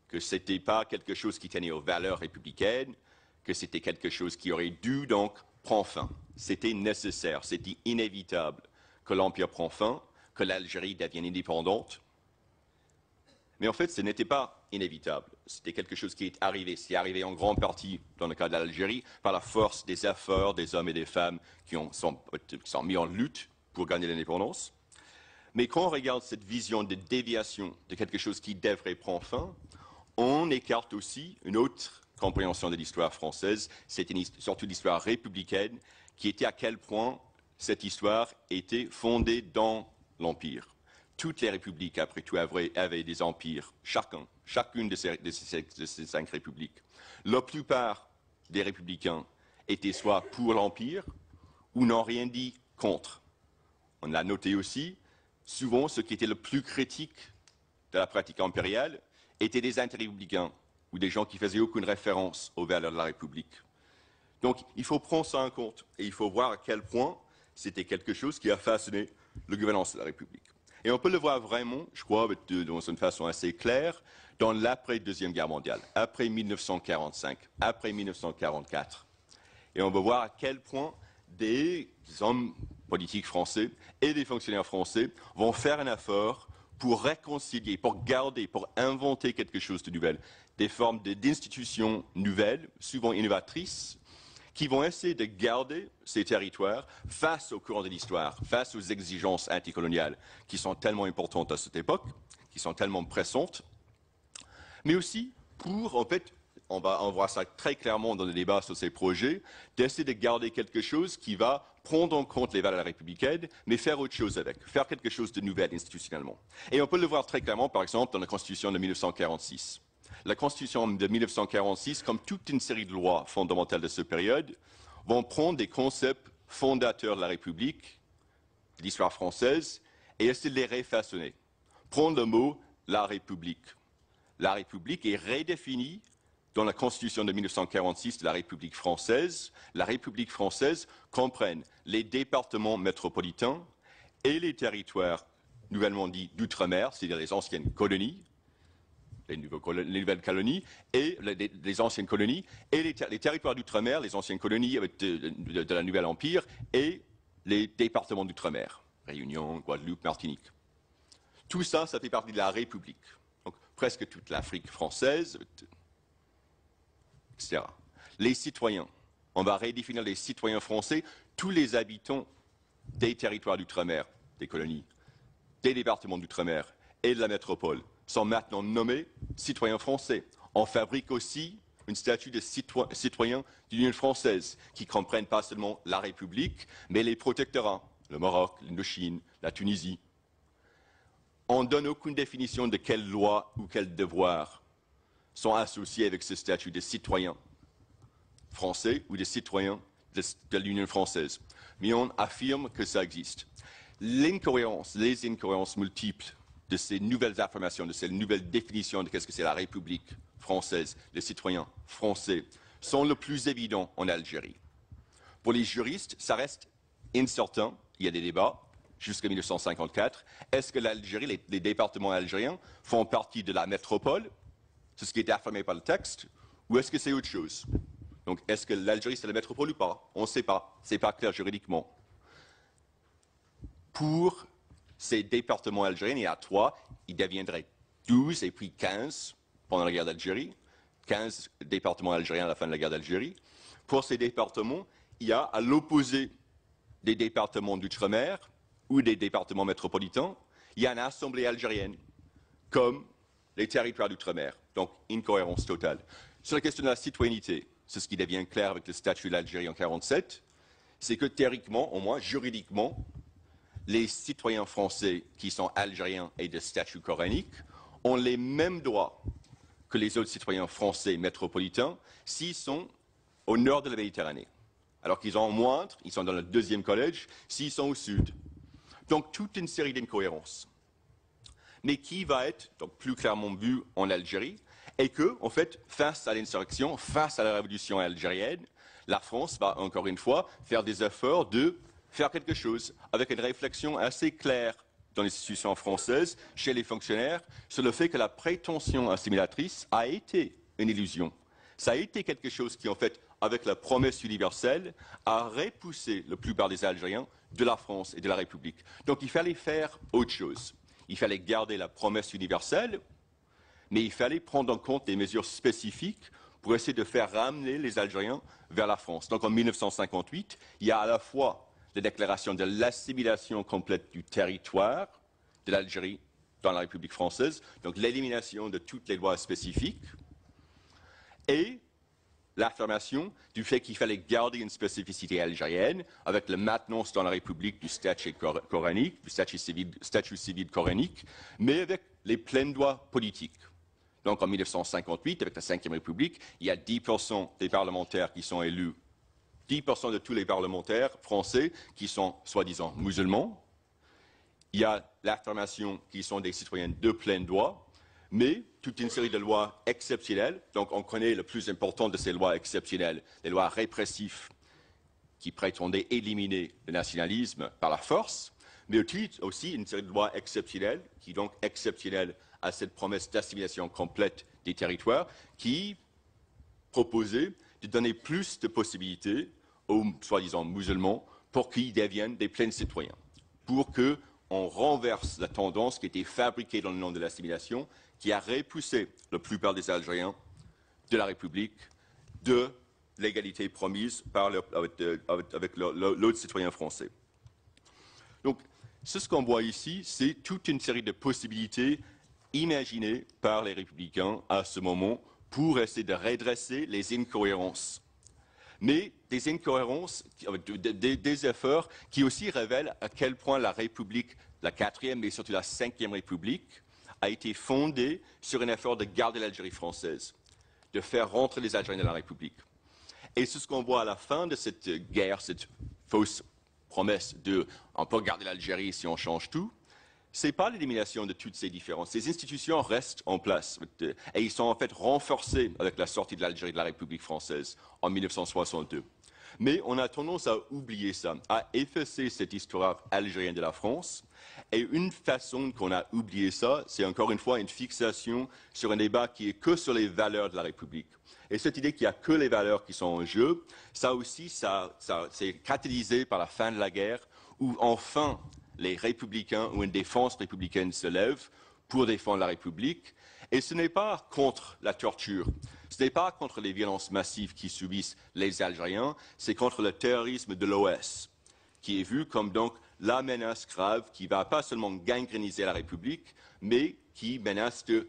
que ce n'était pas quelque chose qui tenait aux valeurs républicaines, que c'était quelque chose qui aurait dû donc prend fin. C'était nécessaire, c'était inévitable que l'Empire prend fin, que l'Algérie devienne indépendante. Mais en fait, ce n'était pas inévitable. C'était quelque chose qui est arrivé. C'est arrivé en grande partie, dans le cas de l'Algérie, par la force des efforts des hommes et des femmes qui sont mis en lutte pour gagner l'indépendance. Mais quand on regarde cette vision de déviation de quelque chose qui devrait prendre fin, on écarte aussi une autre compréhension de l'histoire française, c'est surtout l'histoire républicaine, qui était à quel point cette histoire était fondée dans l'Empire. Toutes les républiques, après tout, avaient des empires, chacune de ces 5 républiques. La plupart des républicains étaient soit pour l'Empire ou n'ont rien dit contre. On l'a noté aussi, souvent, ce qui était le plus critique de la pratique impériale étaient des anti-républicains ou des gens qui faisaient aucune référence aux valeurs de la République. Donc, il faut prendre ça en compte et il faut voir à quel point c'était quelque chose qui a façonné la gouvernance de la République. Et on peut le voir vraiment, je crois, dans une façon assez claire, dans l'après-Deuxième Guerre mondiale, après 1945, après 1944. Et on peut voir à quel point des hommes politiques français et des fonctionnaires français vont faire un effort pour réconcilier, pour garder, pour inventer quelque chose de nouvel, des formes d'institutions nouvelles, souvent innovatrices, qui vont essayer de garder ces territoires face au courant de l'histoire, face aux exigences anticoloniales qui sont tellement importantes à cette époque, qui sont tellement pressantes, mais aussi pour, en fait, on voit ça très clairement dans les débats sur ces projets, d'essayer de garder quelque chose qui va prendre en compte les valeurs républicaines, mais faire autre chose avec, faire quelque chose de nouvel institutionnellement. Et on peut le voir très clairement, par exemple, dans la Constitution de 1946. La Constitution de 1946, comme toute une série de lois fondamentales de cette période, vont prendre des concepts fondateurs de la République, de l'histoire française, et essayer de les refaçonner. Prendre le mot « la République ». La République est redéfinie dans la Constitution de 1946 de la République française. La République française comprenne les départements métropolitains et les territoires nouvellement dits d'outre-mer, c'est-à-dire les anciennes colonies, les nouvelles colonies, et les anciennes colonies, et les territoires d'outre-mer, les anciennes colonies de la Nouvelle Empire, et les départements d'outre-mer, Réunion, Guadeloupe, Martinique. Tout ça, ça fait partie de la République. Donc, presque toute l'Afrique française, etc. Les citoyens, on va redéfinir les citoyens français, tous les habitants des territoires d'outre-mer, des colonies, des départements d'outre-mer et de la métropole sont maintenant nommés citoyens français. On fabrique aussi une statut de citoyen de l'Union française qui comprennent pas seulement la République, mais les protectorats, le Maroc, l'Indochine, la Tunisie. On ne donne aucune définition de quelles lois ou quels devoirs sont associés avec ce statut de citoyen français ou de citoyen de l'Union française. Mais on affirme que ça existe. Les incohérences multiples de ces nouvelles affirmations, de ces nouvelles définitions de qu'est-ce que c'est la République française, les citoyens français, sont le plus évidents en Algérie. Pour les juristes, ça reste incertain. Il y a des débats jusqu'à 1954. Est-ce que l'Algérie, les départements algériens, font partie de la métropole? C'est ce qui est affirmé par le texte. Ou est-ce que c'est autre chose? Donc, est-ce que l'Algérie, c'est la métropole ou pas? On ne sait pas. Ce n'est pas clair juridiquement. Pour ces départements algériens, il y a 3. Ils deviendraient 12 et puis 15 pendant la guerre d'Algérie. 15 départements algériens à la fin de la guerre d'Algérie. Pour ces départements, il y a à l'opposé des départements d'outre-mer ou des départements métropolitains, il y a une assemblée algérienne, comme les territoires d'outre-mer. Donc, incohérence totale. Sur la question de la citoyenneté, c'est ce qui devient clair avec le statut de l'Algérie en 1947, c'est que théoriquement, au moins juridiquement, les citoyens français qui sont algériens et de statut coranique ont les mêmes droits que les autres citoyens français métropolitains s'ils sont au nord de la Méditerranée. Alors qu'ils ont moindre, ils sont dans le 2e collège, s'ils sont au sud. Donc, toute une série d'incohérences. Mais qui va être donc, plus clairement vu en Algérie, et que, en fait, face à l'insurrection, face à la révolution algérienne, la France va, encore une fois, faire des efforts de faire quelque chose, avec une réflexion assez claire dans les institutions françaises, chez les fonctionnaires, sur le fait que la prétention assimilatrice a été une illusion. Ça a été quelque chose qui, en fait, avec la promesse universelle, a repoussé la plupart des Algériens de la France et de la République. Donc il fallait faire autre chose. Il fallait garder la promesse universelle, mais il fallait prendre en compte des mesures spécifiques pour essayer de faire ramener les Algériens vers la France. Donc en 1958, il y a à la fois la déclaration de l'assimilation complète du territoire de l'Algérie dans la République française, donc l'élimination de toutes les lois spécifiques, et l'affirmation du fait qu'il fallait garder une spécificité algérienne avec la maintenance dans la République du statut coranique, du statut civil coranique, mais avec les pleins droits politiques. Donc en 1958, avec la Ve République, il y a 10% des parlementaires qui sont élus, 10% de tous les parlementaires français qui sont soi-disant musulmans. Il y a l'affirmation qu'ils sont des citoyens de plein droit, mais toute une série de lois exceptionnelles. Donc on connaît le plus important de ces lois exceptionnelles, les lois répressives qui prétendaient éliminer le nationalisme par la force, mais aussi une série de lois exceptionnelles, qui donc exceptionnelles à cette promesse d'assimilation complète des territoires, qui proposait de donner plus de possibilités aux soi-disant musulmans pour qu'ils deviennent des pleins citoyens, pour qu'on renverse la tendance qui était fabriquée dans le nom de l'assimilation, qui a repoussé la plupart des Algériens de la République, de l'égalité promise avec l'autre citoyen français. Donc, ce qu'on voit ici, c'est toute une série de possibilités imaginées par les républicains à ce moment pour essayer de redresser les incohérences. Mais des incohérences, des efforts qui aussi révèlent à quel point la République, la 4e mais surtout la 5e République, a été fondée sur un effort de garder l'Algérie française, de faire rentrer les Algériens dans la République. Et c'est ce qu'on voit à la fin de cette guerre, cette fausse promesse de « on peut garder l'Algérie si on change tout », ce n'est pas l'élimination de toutes ces différences. Ces institutions restent en place et ils sont en fait renforcés avec la sortie de l'Algérie de la République française en 1962. Mais on a tendance à oublier ça, à effacer cette histoire algérienne de la France. Et une façon qu'on a oublié ça, c'est encore une fois une fixation sur un débat qui est que sur les valeurs de la République. Et cette idée qu'il n'y a que les valeurs qui sont en jeu, ça aussi, c'est catalysé par la fin de la guerre, où enfin les républicains ou une défense républicaine se lève pour défendre la République. Et ce n'est pas contre la torture, ce n'est pas contre les violences massives qui subissent les Algériens, c'est contre le terrorisme de l'OS, qui est vu comme donc la menace grave qui va pas seulement gangréniser la République, mais qui menace de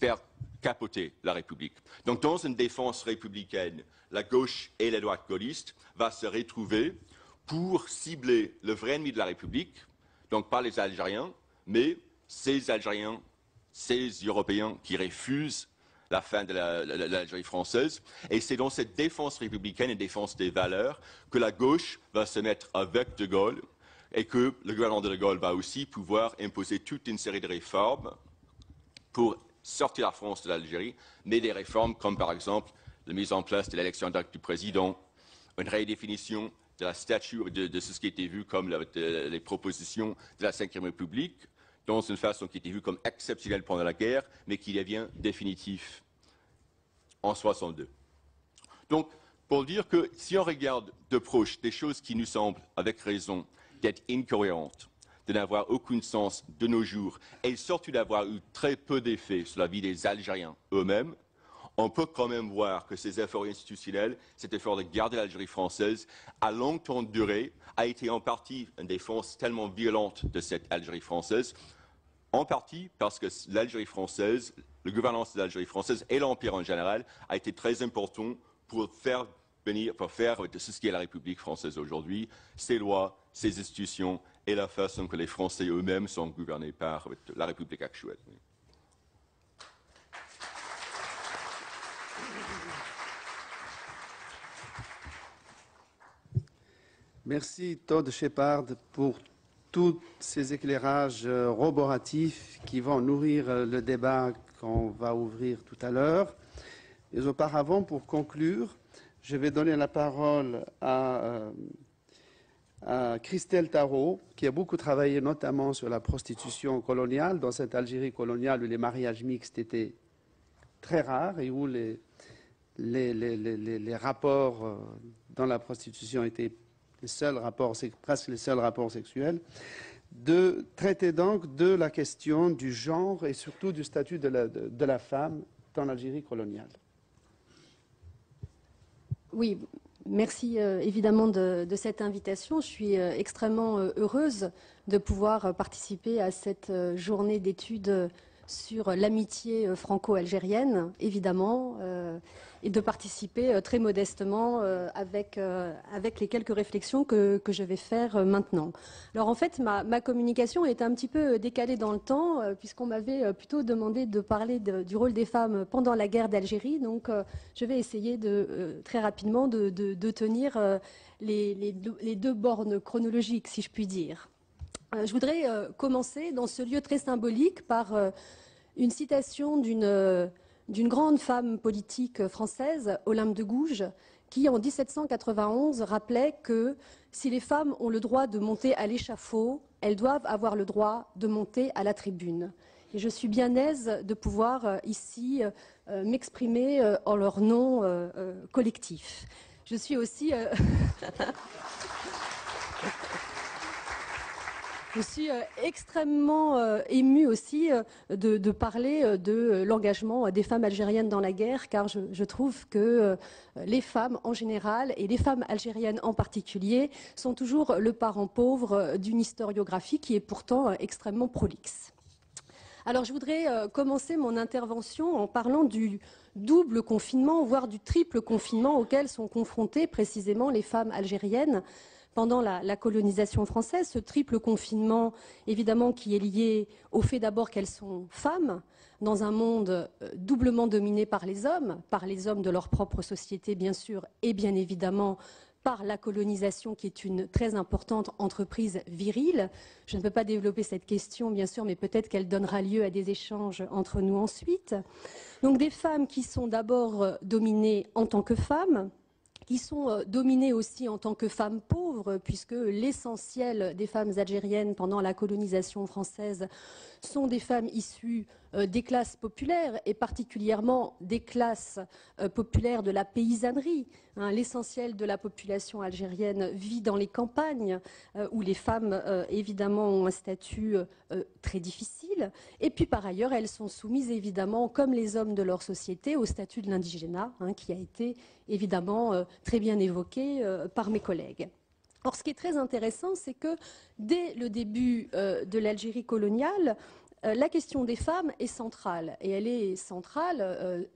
faire capoter la République. Donc dans une défense républicaine, la gauche et la droite gaulliste vont se retrouver pour cibler le vrai ennemi de la République, donc pas les Algériens, mais ces Algériens, ces Européens qui refusent la fin de l'Algérie française. Et c'est dans cette défense républicaine et défense des valeurs que la gauche va se mettre avec De Gaulle et que le gouvernement de De Gaulle va aussi pouvoir imposer toute une série de réformes pour sortir la France de l'Algérie, mais des réformes comme par exemple la mise en place de l'élection directe du président, une redéfinition de la statut de ce qui était vu comme les propositions de la Ve République, dans une façon qui était vue comme exceptionnelle pendant la guerre, mais qui devient définitif en 1962. Donc, pour dire que si on regarde de proche des choses qui nous semblent, avec raison, d'être incohérentes, de n'avoir aucun sens de nos jours, et surtout d'avoir eu très peu d'effet sur la vie des Algériens eux-mêmes, on peut quand même voir que ces efforts institutionnels, cet effort de garder l'Algérie française, à longtemps duré, a été en partie une défense tellement violente de cette Algérie française, en partie parce que l'Algérie française, le gouvernement de l'Algérie française et l'Empire en général a été très important pour faire de ce qui est la République française aujourd'hui, ses lois, ses institutions et la façon que les Français eux-mêmes sont gouvernés par la République actuelle. Merci Todd Shepard pour tous ces éclairages roboratifs qui vont nourrir le débat qu'on va ouvrir tout à l'heure. Mais auparavant, pour conclure, je vais donner la parole à Christelle Tarot, qui a beaucoup travaillé notamment sur la prostitution coloniale, dans cette Algérie coloniale où les mariages mixtes étaient très rares et où les rapports dans la prostitution étaient les seuls rapports, presque les seuls rapports sexuels, de traiter donc de la question du genre et surtout du statut de la femme dans l'Algérie coloniale. Oui, merci évidemment de cette invitation. Je suis extrêmement heureuse de pouvoir participer à cette journée d'études sur l'amitié franco-algérienne, évidemment, et de participer très modestement avec les quelques réflexions que je vais faire maintenant. Alors en fait, ma communication est un petit peu décalée dans le temps, puisqu'on m'avait plutôt demandé de parler du rôle des femmes pendant la guerre d'Algérie, donc je vais essayer très rapidement de tenir les deux bornes chronologiques, si je puis dire. Je voudrais commencer dans ce lieu très symbolique par une citation d'une grande femme politique française, Olympe de Gouges, qui en 1791 rappelait que si les femmes ont le droit de monter à l'échafaud, elles doivent avoir le droit de monter à la tribune. Et je suis bien aise de pouvoir ici m'exprimer en leur nom collectif. Je suis aussi... Je suis extrêmement émue aussi de parler de l'engagement des femmes algériennes dans la guerre, car je trouve que les femmes en général et les femmes algériennes en particulier sont toujours le parent pauvre d'une historiographie qui est pourtant extrêmement prolixe. Alors je voudrais commencer mon intervention en parlant du double confinement, voire du triple confinement auquel sont confrontées précisément les femmes algériennes pendant la colonisation française, ce triple confinement, évidemment, qui est lié au fait d'abord qu'elles sont femmes, dans un monde doublement dominé par les hommes de leur propre société, bien sûr, et bien évidemment par la colonisation, qui est une très importante entreprise virile. Je ne peux pas développer cette question, bien sûr, mais peut-être qu'elle donnera lieu à des échanges entre nous ensuite. Donc des femmes qui sont d'abord dominées en tant que femmes, qui sont dominées aussi en tant que femmes pauvres, puisque l'essentiel des femmes algériennes pendant la colonisation française sont des femmes issues des classes populaires, et particulièrement des classes populaires de la paysannerie. L'essentiel de la population algérienne vit dans les campagnes, où les femmes, évidemment, ont un statut très difficile. Et puis, par ailleurs, elles sont soumises, évidemment, comme les hommes de leur société, au statut de l'indigénat, qui a été, évidemment, très bien évoqué par mes collègues. Or, ce qui est très intéressant, c'est que dès le début de l'Algérie coloniale, la question des femmes est centrale, et elle est centrale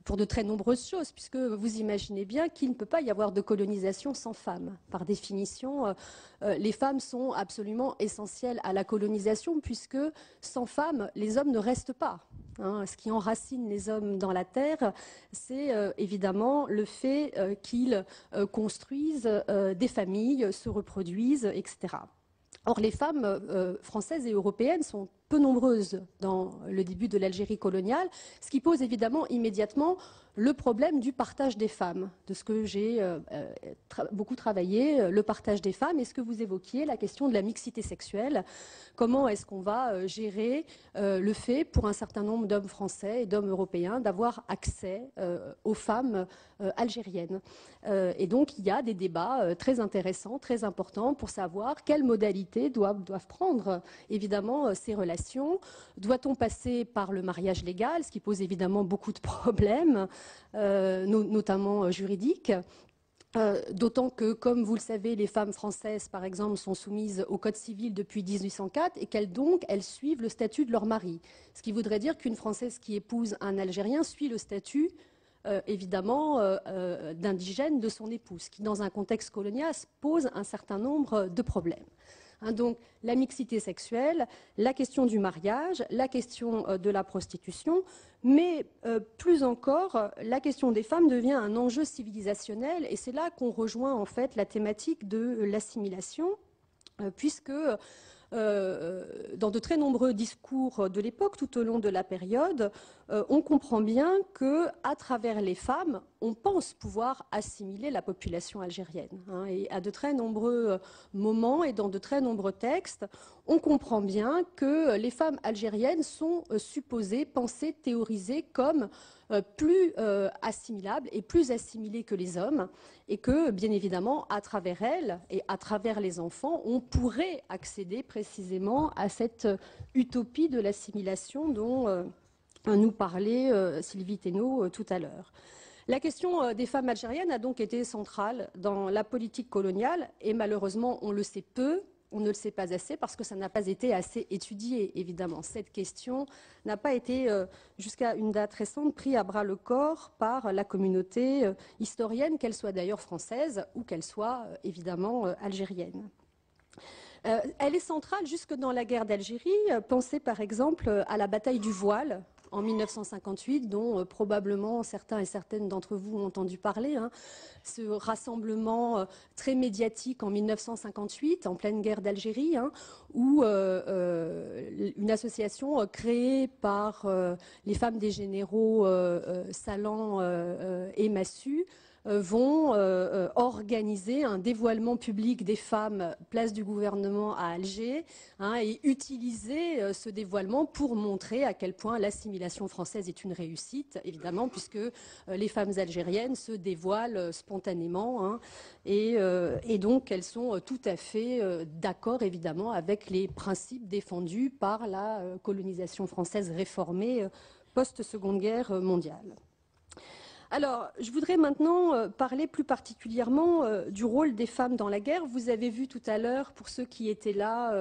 pour de très nombreuses choses, puisque vous imaginez bien qu'il ne peut pas y avoir de colonisation sans femmes. Par définition, les femmes sont absolument essentielles à la colonisation, puisque sans femmes, les hommes ne restent pas. Ce qui enracine les hommes dans la terre, c'est évidemment le fait qu'ils construisent des familles, se reproduisent, etc. Or, les femmes françaises et européennes sont peu nombreuses dans le début de l'Algérie coloniale, ce qui pose évidemment immédiatement le problème du partage des femmes, de ce que j'ai beaucoup travaillé, le partage des femmes, et ce que vous évoquiez, la question de la mixité sexuelle. Comment est-ce qu'on va gérer le fait pour un certain nombre d'hommes français et d'hommes européens d'avoir accès aux femmes algériennes. Et donc il y a des débats très intéressants, très importants pour savoir quelles modalités doivent prendre évidemment ces relations. Doit-on passer par le mariage légal, ce qui pose évidemment beaucoup de problèmes, notamment juridiques. D'autant que, comme vous le savez, les femmes françaises, par exemple, sont soumises au Code civil depuis 1804 et qu'elles suivent le statut de leur mari. Ce qui voudrait dire qu'une Française qui épouse un Algérien suit le statut, évidemment, d'indigène de son épouse, qui, dans un contexte colonial, pose un certain nombre de problèmes. Donc la mixité sexuelle, la question du mariage, la question de la prostitution, mais plus encore, la question des femmes devient un enjeu civilisationnel, et c'est là qu'on rejoint en fait la thématique de l'assimilation, puisque dans de très nombreux discours de l'époque, tout au long de la période, on comprend bien qu'à travers les femmes, on pense pouvoir assimiler la population algérienne. Et à de très nombreux moments et dans de très nombreux textes, on comprend bien que les femmes algériennes sont supposées, pensées, théorisées comme plus assimilables et plus assimilées que les hommes, et que, bien évidemment, à travers elles et à travers les enfants, on pourrait accéder précisément à cette utopie de l'assimilation dont nous parlait Sylvie Thénault tout à l'heure. La question des femmes algériennes a donc été centrale dans la politique coloniale et malheureusement on le sait peu, on ne le sait pas assez parce que ça n'a pas été assez étudié évidemment. Cette question n'a pas été jusqu'à une date récente prise à bras le corps par la communauté historienne, qu'elle soit d'ailleurs française ou qu'elle soit évidemment algérienne. Elle est centrale jusque dans la guerre d'Algérie. Pensez par exemple à la bataille du Voile en 1958, dont probablement certains et certaines d'entre vous ont entendu parler. Ce rassemblement très médiatique en 1958, en pleine guerre d'Algérie, où une association créée par les femmes des généraux Salan et Massu vont organiser un dévoilement public des femmes place du gouvernement à Alger et utiliser ce dévoilement pour montrer à quel point l'assimilation française est une réussite, évidemment, puisque les femmes algériennes se dévoilent spontanément et donc elles sont tout à fait d'accord, évidemment, avec les principes défendus par la colonisation française réformée post-Seconde Guerre mondiale. Alors, je voudrais maintenant parler plus particulièrement du rôle des femmes dans la guerre. Vous avez vu tout à l'heure, pour ceux qui étaient là,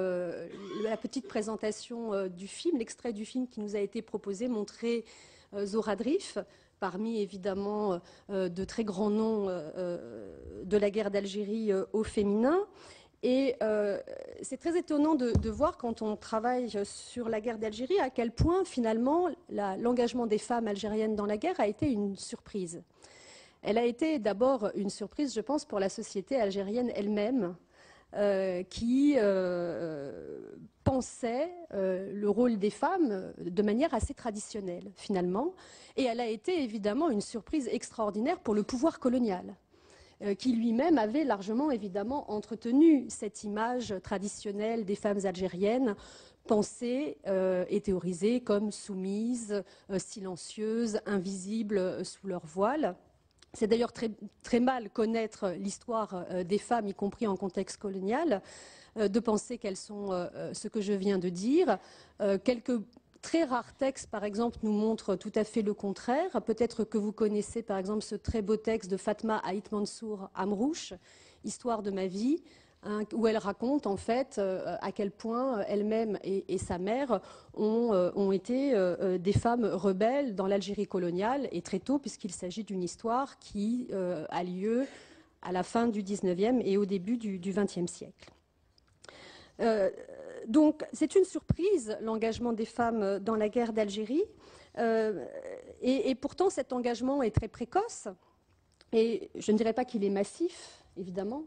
la petite présentation du film, l'extrait du film qui nous a été proposé, montrer Zora Drif, parmi évidemment de très grands noms de la guerre d'Algérie au féminin. Et c'est très étonnant de voir quand on travaille sur la guerre d'Algérie à quel point finalement l'engagement des femmes algériennes dans la guerre a été une surprise. Elle a été d'abord une surprise, je pense, pour la société algérienne elle-même, qui pensait le rôle des femmes de manière assez traditionnelle finalement. Et elle a été évidemment une surprise extraordinaire pour le pouvoir colonial, qui lui-même avait largement, évidemment, entretenu cette image traditionnelle des femmes algériennes, pensées et théorisées comme soumises, silencieuses, invisibles sous leur voile. C'est d'ailleurs très, très mal connaître l'histoire des femmes, y compris en contexte colonial, de penser qu'elles sont ce que je viens de dire. Quelques très rares textes, par exemple, nous montrent tout à fait le contraire. Peut-être que vous connaissez, par exemple, ce très beau texte de Fatma Haït Mansour Amrouche, « Histoire de ma vie », où elle raconte, en fait, à quel point elle-même et sa mère ont été des femmes rebelles dans l'Algérie coloniale, et très tôt, puisqu'il s'agit d'une histoire qui a lieu à la fin du XIXe et au début du XXe siècle. Donc c'est une surprise, l'engagement des femmes dans la guerre d'Algérie, et pourtant cet engagement est très précoce, et je ne dirais pas qu'il est massif, évidemment,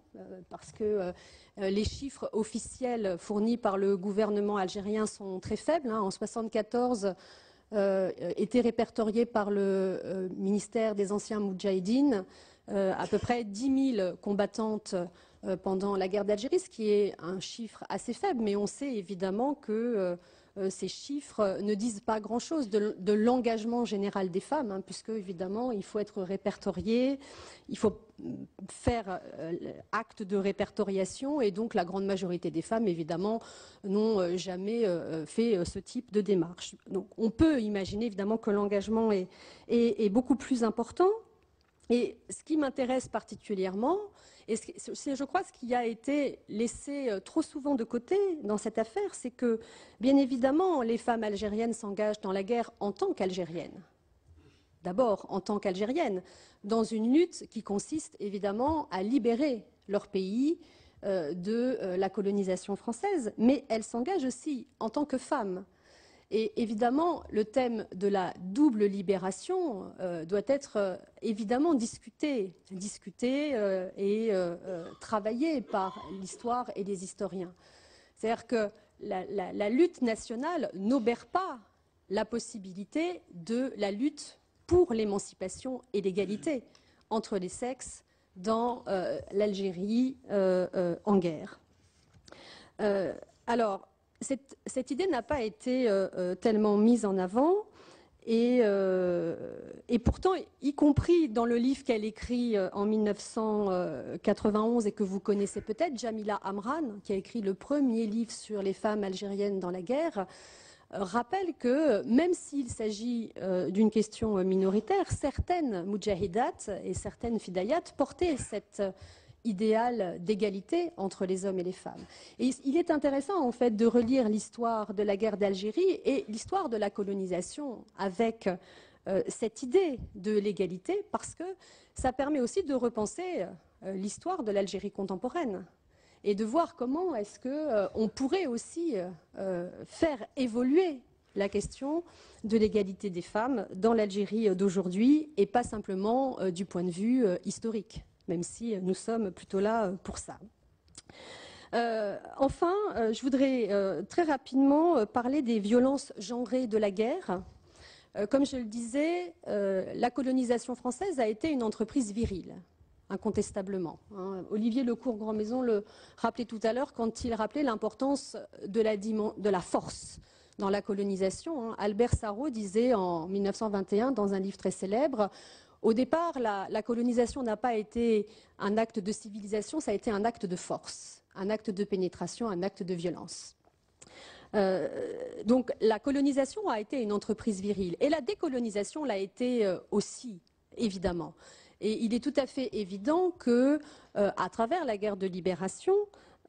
parce que les chiffres officiels fournis par le gouvernement algérien sont très faibles. En 1974, étaient répertoriés par le ministère des Anciens Moudjahidines à peu près 10 000 combattantes pendant la guerre d'Algérie, ce qui est un chiffre assez faible, mais on sait évidemment que ces chiffres ne disent pas grand-chose de l'engagement général des femmes, puisque évidemment il faut être répertorié, il faut faire acte de répertoriation, et donc la grande majorité des femmes évidemment n'ont jamais fait ce type de démarche. Donc on peut imaginer évidemment que l'engagement est beaucoup plus important. Et ce qui m'intéresse particulièrement, et c'est, je crois, ce qui a été laissé trop souvent de côté dans cette affaire, c'est que, bien évidemment, les femmes algériennes s'engagent dans la guerre en tant qu'algériennes. D'abord, en tant qu'algériennes, dans une lutte qui consiste, évidemment, à libérer leur pays de la colonisation française, mais elles s'engagent aussi en tant que femmes. Et évidemment, le thème de la double libération doit être évidemment discuté et travaillé par l'histoire et les historiens. C'est-à-dire que la lutte nationale n'obère pas la possibilité de la lutte pour l'émancipation et l'égalité. entre les sexes dans l'Algérie en guerre. Alors, cette idée n'a pas été tellement mise en avant. Et pourtant, y compris dans le livre qu'elle écrit en 1991 et que vous connaissez peut-être, Jamila Amran, qui a écrit le premier livre sur les femmes algériennes dans la guerre, rappelle que même s'il s'agit d'une question minoritaire, certaines moudjahidates et certaines fidayat portaient cet idéal d'égalité entre les hommes et les femmes. Et il est intéressant en fait de relire l'histoire de la guerre d'Algérie et l'histoire de la colonisation avec cette idée de l'égalité, parce que ça permet aussi de repenser l'histoire de l'Algérie contemporaine et de voir comment est-ce qu'on pourrait aussi faire évoluer la question de l'égalité des femmes dans l'Algérie d'aujourd'hui et pas simplement du point de vue historique, même si nous sommes plutôt là pour ça. Enfin, je voudrais très rapidement parler des violences genrées de la guerre. Comme je le disais, la colonisation française a été une entreprise virile, incontestablement. Olivier Lecourt-Grandmaison le rappelait tout à l'heure quand il rappelait l'importance de la force dans la colonisation. Albert Sarraut disait en 1921 dans un livre très célèbre: au départ, la colonisation n'a pas été un acte de civilisation, ça a été un acte de force, un acte de pénétration, un acte de violence. Donc la colonisation a été une entreprise virile et la décolonisation l'a été aussi, évidemment. Et il est tout à fait évident que, à travers la guerre de libération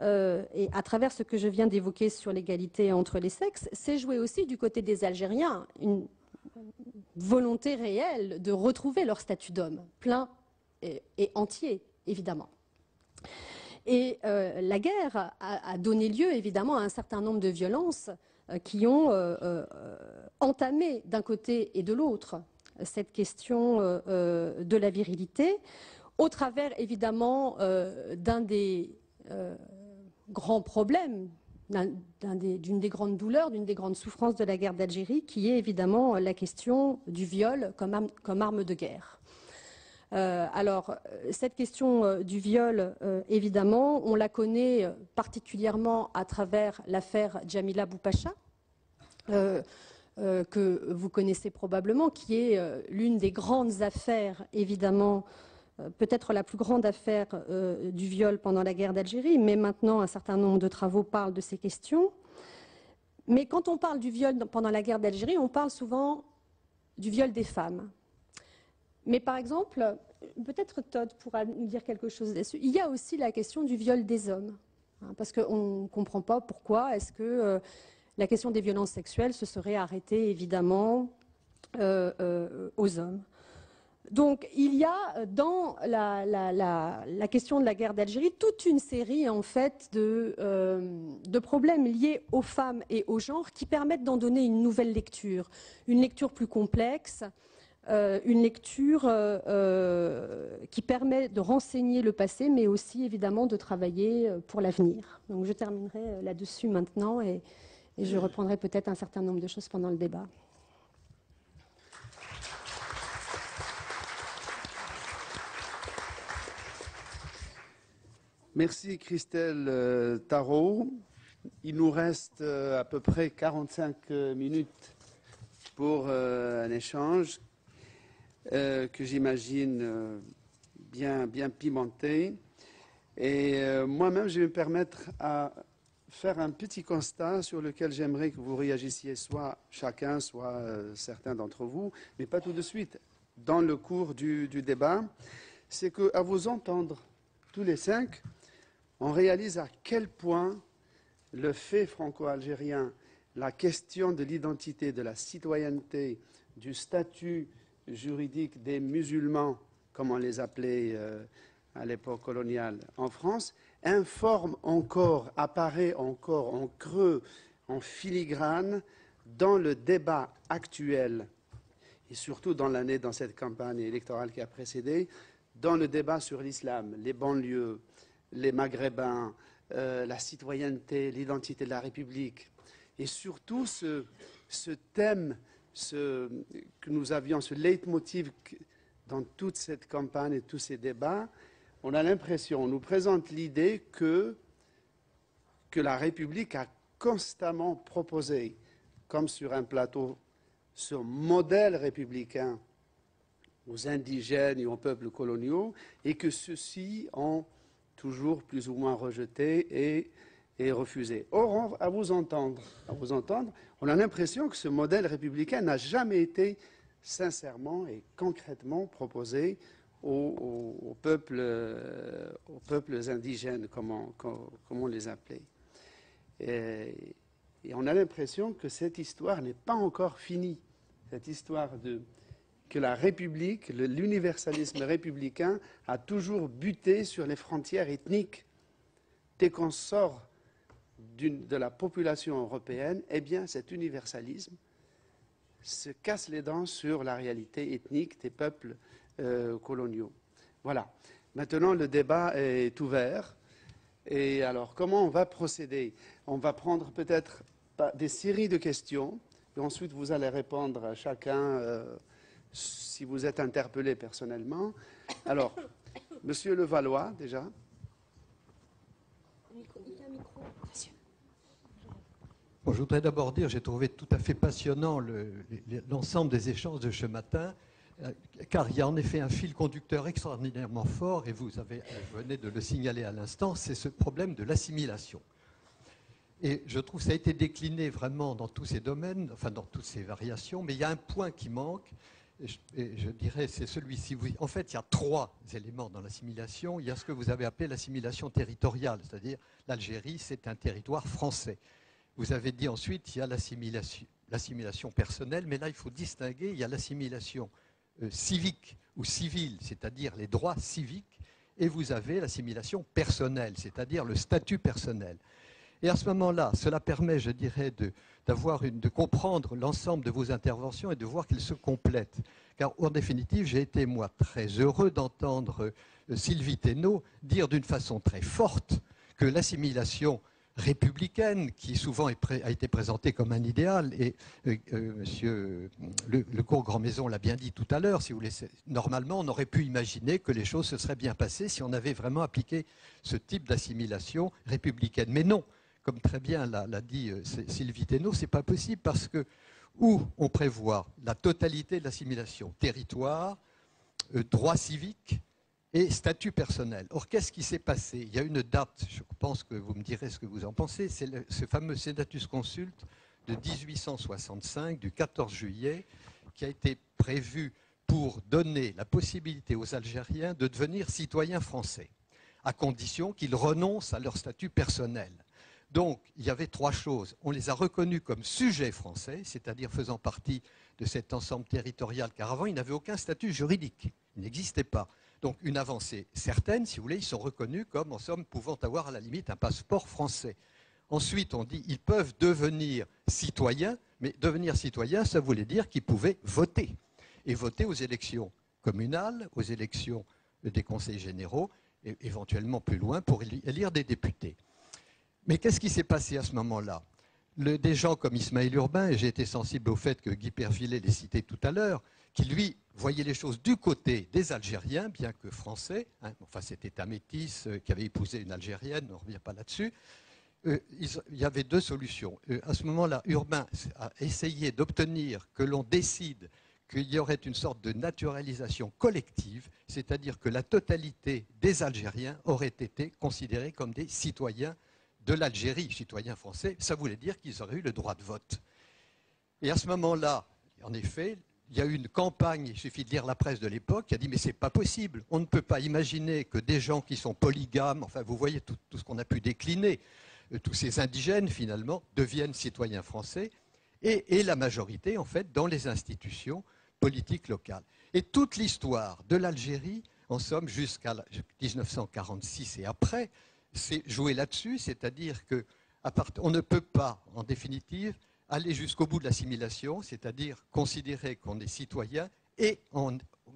et à travers ce que je viens d'évoquer sur l'égalité entre les sexes, s'est joué aussi du côté des Algériens une volonté réelle de retrouver leur statut d'homme, plein et entier, évidemment. Et la guerre a donné lieu, évidemment, à un certain nombre de violences qui ont entamé d'un côté et de l'autre cette question de la virilité, au travers, évidemment, d'un des grands problèmes, d'une des grandes douleurs, d'une des grandes souffrances de la guerre d'Algérie, qui est évidemment la question du viol comme arme de guerre. Alors, cette question du viol, évidemment, on la connaît particulièrement à travers l'affaire Djamila Boupacha, que vous connaissez probablement, qui est l'une des grandes affaires, évidemment, peut-être la plus grande affaire du viol pendant la guerre d'Algérie, mais maintenant un certain nombre de travaux parlent de ces questions. Mais quand on parle du viol pendant la guerre d'Algérie, on parle souvent du viol des femmes. Mais par exemple, peut-être Todd pourra nous dire quelque chose là-dessus, il y a aussi la question du viol des hommes, parce qu'on ne comprend pas pourquoi est-ce que la question des violences sexuelles se serait arrêtée évidemment aux hommes. Donc il y a dans la question de la guerre d'Algérie toute une série en fait de problèmes liés aux femmes et au genre qui permettent d'en donner une nouvelle lecture, une lecture plus complexe, une lecture qui permet de renseigner le passé, mais aussi évidemment de travailler pour l'avenir. Donc je terminerai là-dessus maintenant et je reprendrai peut-être un certain nombre de choses pendant le débat. Merci Christelle Tarot. Il nous reste à peu près 45 minutes pour un échange que j'imagine bien pimenté. Et moi-même, je vais me permettre à faire un petit constat sur lequel j'aimerais que vous réagissiez, soit chacun, soit certains d'entre vous, mais pas tout de suite, dans le cours du débat. C'est qu'à vous entendre tous les cinq, on réalise à quel point le fait franco-algérien, la question de l'identité, de la citoyenneté, du statut juridique des musulmans, comme on les appelait à l'époque coloniale en France, informe encore, apparaît encore en creux, en filigrane, dans le débat actuel, et surtout dans cette campagne électorale qui a précédé, dans le débat sur l'islam, les banlieues, les Maghrébins, la citoyenneté, l'identité de la République. Et surtout ce thème que nous avions, ce leitmotiv dans toute cette campagne et tous ces débats, on a l'impression, on nous présente l'idée que la République a constamment proposé, comme sur un plateau, ce modèle républicain aux indigènes et aux peuples coloniaux, et que ceux-ci ont toujours plus ou moins rejeté et refusé. Or, à vous entendre, on a l'impression que ce modèle républicain n'a jamais été sincèrement et concrètement proposé aux peuples indigènes, comme on les appelait. Et on a l'impression que cette histoire n'est pas encore finie, cette histoire que la République, l'universalisme républicain a toujours buté sur les frontières ethniques. Dès qu'on sort de la population européenne, eh bien cet universalisme se casse les dents sur la réalité ethnique des peuples coloniaux. Voilà. Maintenant, le débat est ouvert. Et alors, comment on va procéder? On va prendre peut-être des séries de questions, et ensuite vous allez répondre à chacun si vous êtes interpellé personnellement. Alors, Monsieur Levallois, déjà. Bon, je voudrais d'abord dire, j'ai trouvé tout à fait passionnant l'ensemble des échanges de ce matin, car il y a en effet un fil conducteur extraordinairement fort, et vous venez de le signaler à l'instant, c'est ce problème de l'assimilation. Et je trouve que ça a été décliné vraiment dans tous ces domaines, enfin dans toutes ces variations, mais il y a un point qui manque, et je dirais c'est celui-ci. En fait, il y a trois éléments dans l'assimilation. Il y a ce que vous avez appelé l'assimilation territoriale, c'est-à-dire l'Algérie, c'est un territoire français. Vous avez dit ensuite, il y a l'assimilation personnelle, mais là, il faut distinguer, il y a l'assimilation civique ou civile, c'est-à-dire les droits civiques, et vous avez l'assimilation personnelle, c'est-à-dire le statut personnel. Et à ce moment-là, cela permet, je dirais, de comprendre l'ensemble de vos interventions et de voir qu'elles se complètent. Car en définitive, j'ai été, moi, très heureux d'entendre Sylvie Thénault dire d'une façon très forte que l'assimilation républicaine, qui souvent a été présentée comme un idéal, et monsieur le cours Grand-Maison l'a bien dit tout à l'heure, si vous voulez, normalement on aurait pu imaginer que les choses se seraient bien passées si on avait vraiment appliqué ce type d'assimilation républicaine. Mais non, comme très bien l'a dit Sylvie Thénault, ce n'est pas possible parce que où on prévoit la totalité de l'assimilation, territoire, droit civique, et statut personnel. Or, qu'est-ce qui s'est passé? Il y a une date, je pense que vous me direz ce que vous en pensez, c'est ce fameux Senatus Consulte de 1865, du 14 juillet, qui a été prévu pour donner la possibilité aux Algériens de devenir citoyens français, à condition qu'ils renoncent à leur statut personnel. Donc, il y avait trois choses. On les a reconnus comme sujets français, c'est-à-dire faisant partie de cet ensemble territorial, car avant, ils n'avaient aucun statut juridique. Il n'existait pas. Donc une avancée certaine, si vous voulez, ils sont reconnus comme, en somme, pouvant avoir à la limite un passeport français. Ensuite, on dit qu'ils peuvent devenir citoyens, mais devenir citoyens, ça voulait dire qu'ils pouvaient voter. Et voter aux élections communales, aux élections des conseils généraux, et éventuellement plus loin pour élire des députés. Mais qu'est-ce qui s'est passé à ce moment-là? Des gens comme Ismaël Urbain, et j'ai été sensible au fait que Guy Pervillet les citait tout à l'heure, qui lui voyait les choses du côté des Algériens, bien que français, hein, enfin c'était un métis qui avait épousé une Algérienne, on ne revient pas là-dessus, il y avait deux solutions. À ce moment-là, Urbain a essayé d'obtenir que l'on décide qu'il y aurait une sorte de naturalisation collective, c'est-à-dire que la totalité des Algériens auraient été considérés comme des citoyens de l'Algérie, citoyens français. Ça voulait dire qu'ils auraient eu le droit de vote. Et à ce moment-là, en effet, il y a eu une campagne, il suffit de lire la presse de l'époque, qui a dit « mais c'est pas possible, on ne peut pas imaginer que des gens qui sont polygames, enfin vous voyez tout ce qu'on a pu décliner, tous ces indigènes finalement, deviennent citoyens français, et la majorité en fait dans les institutions politiques locales. Et toute l'histoire de l'Algérie, en somme jusqu'à 1946 et après, c'est jouer là-dessus, c'est-à-dire qu'on ne peut pas, en définitive, aller jusqu'au bout de l'assimilation, c'est-à-dire considérer qu'on est citoyen et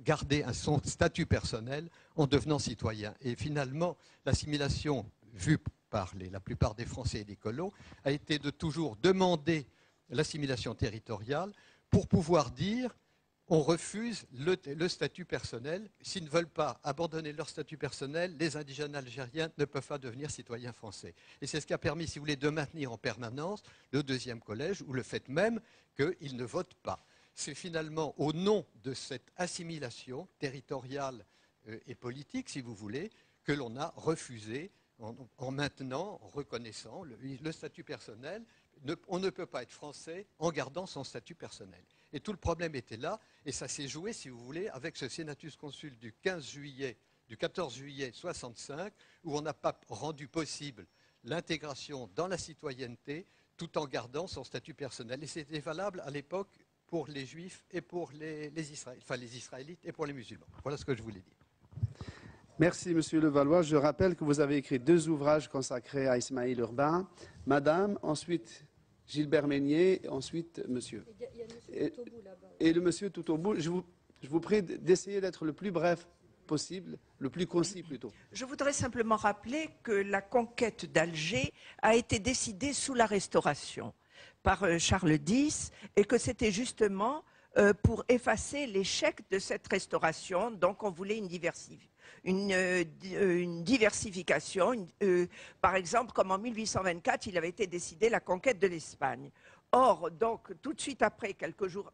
garder son statut personnel en devenant citoyen. Et finalement, l'assimilation vue par la plupart des Français et des colons a été de toujours demander l'assimilation territoriale pour pouvoir dire on refuse le statut personnel. S'ils ne veulent pas abandonner leur statut personnel, les indigènes algériens ne peuvent pas devenir citoyens français. Et c'est ce qui a permis, si vous voulez, de maintenir en permanence le deuxième collège, ou le fait même qu'ils ne votent pas. C'est finalement au nom de cette assimilation territoriale et politique, si vous voulez, que l'on a refusé, en maintenant, en reconnaissant le statut personnel. On ne peut pas être français en gardant son statut personnel. Et tout le problème était là, et ça s'est joué, si vous voulez, avec ce Senatus Consul du 14 juillet 1965, où on n'a pas rendu possible l'intégration dans la citoyenneté tout en gardant son statut personnel. Et c'était valable à l'époque pour les Juifs et pour les Israélites et pour les musulmans. Voilà ce que je voulais dire. Merci, Monsieur Levallois. Je rappelle que vous avez écrit 2 ouvrages consacrés à Ismaïl Urbain. Madame, ensuite Gilbert Meignet, ensuite Monsieur. Il y a Monsieur tout au bout là-bas. Et le Monsieur tout au bout. Je vous prie d'essayer d'être le plus bref possible, le plus concis plutôt. Je voudrais simplement rappeler que la conquête d'Alger a été décidée sous la Restauration par Charles X et que c'était justement pour effacer l'échec de cette restauration. Donc on voulait une diversification. Par exemple, comme en 1824, il avait été décidé la conquête de l'Espagne. Or, donc, tout de suite après, quelques jours,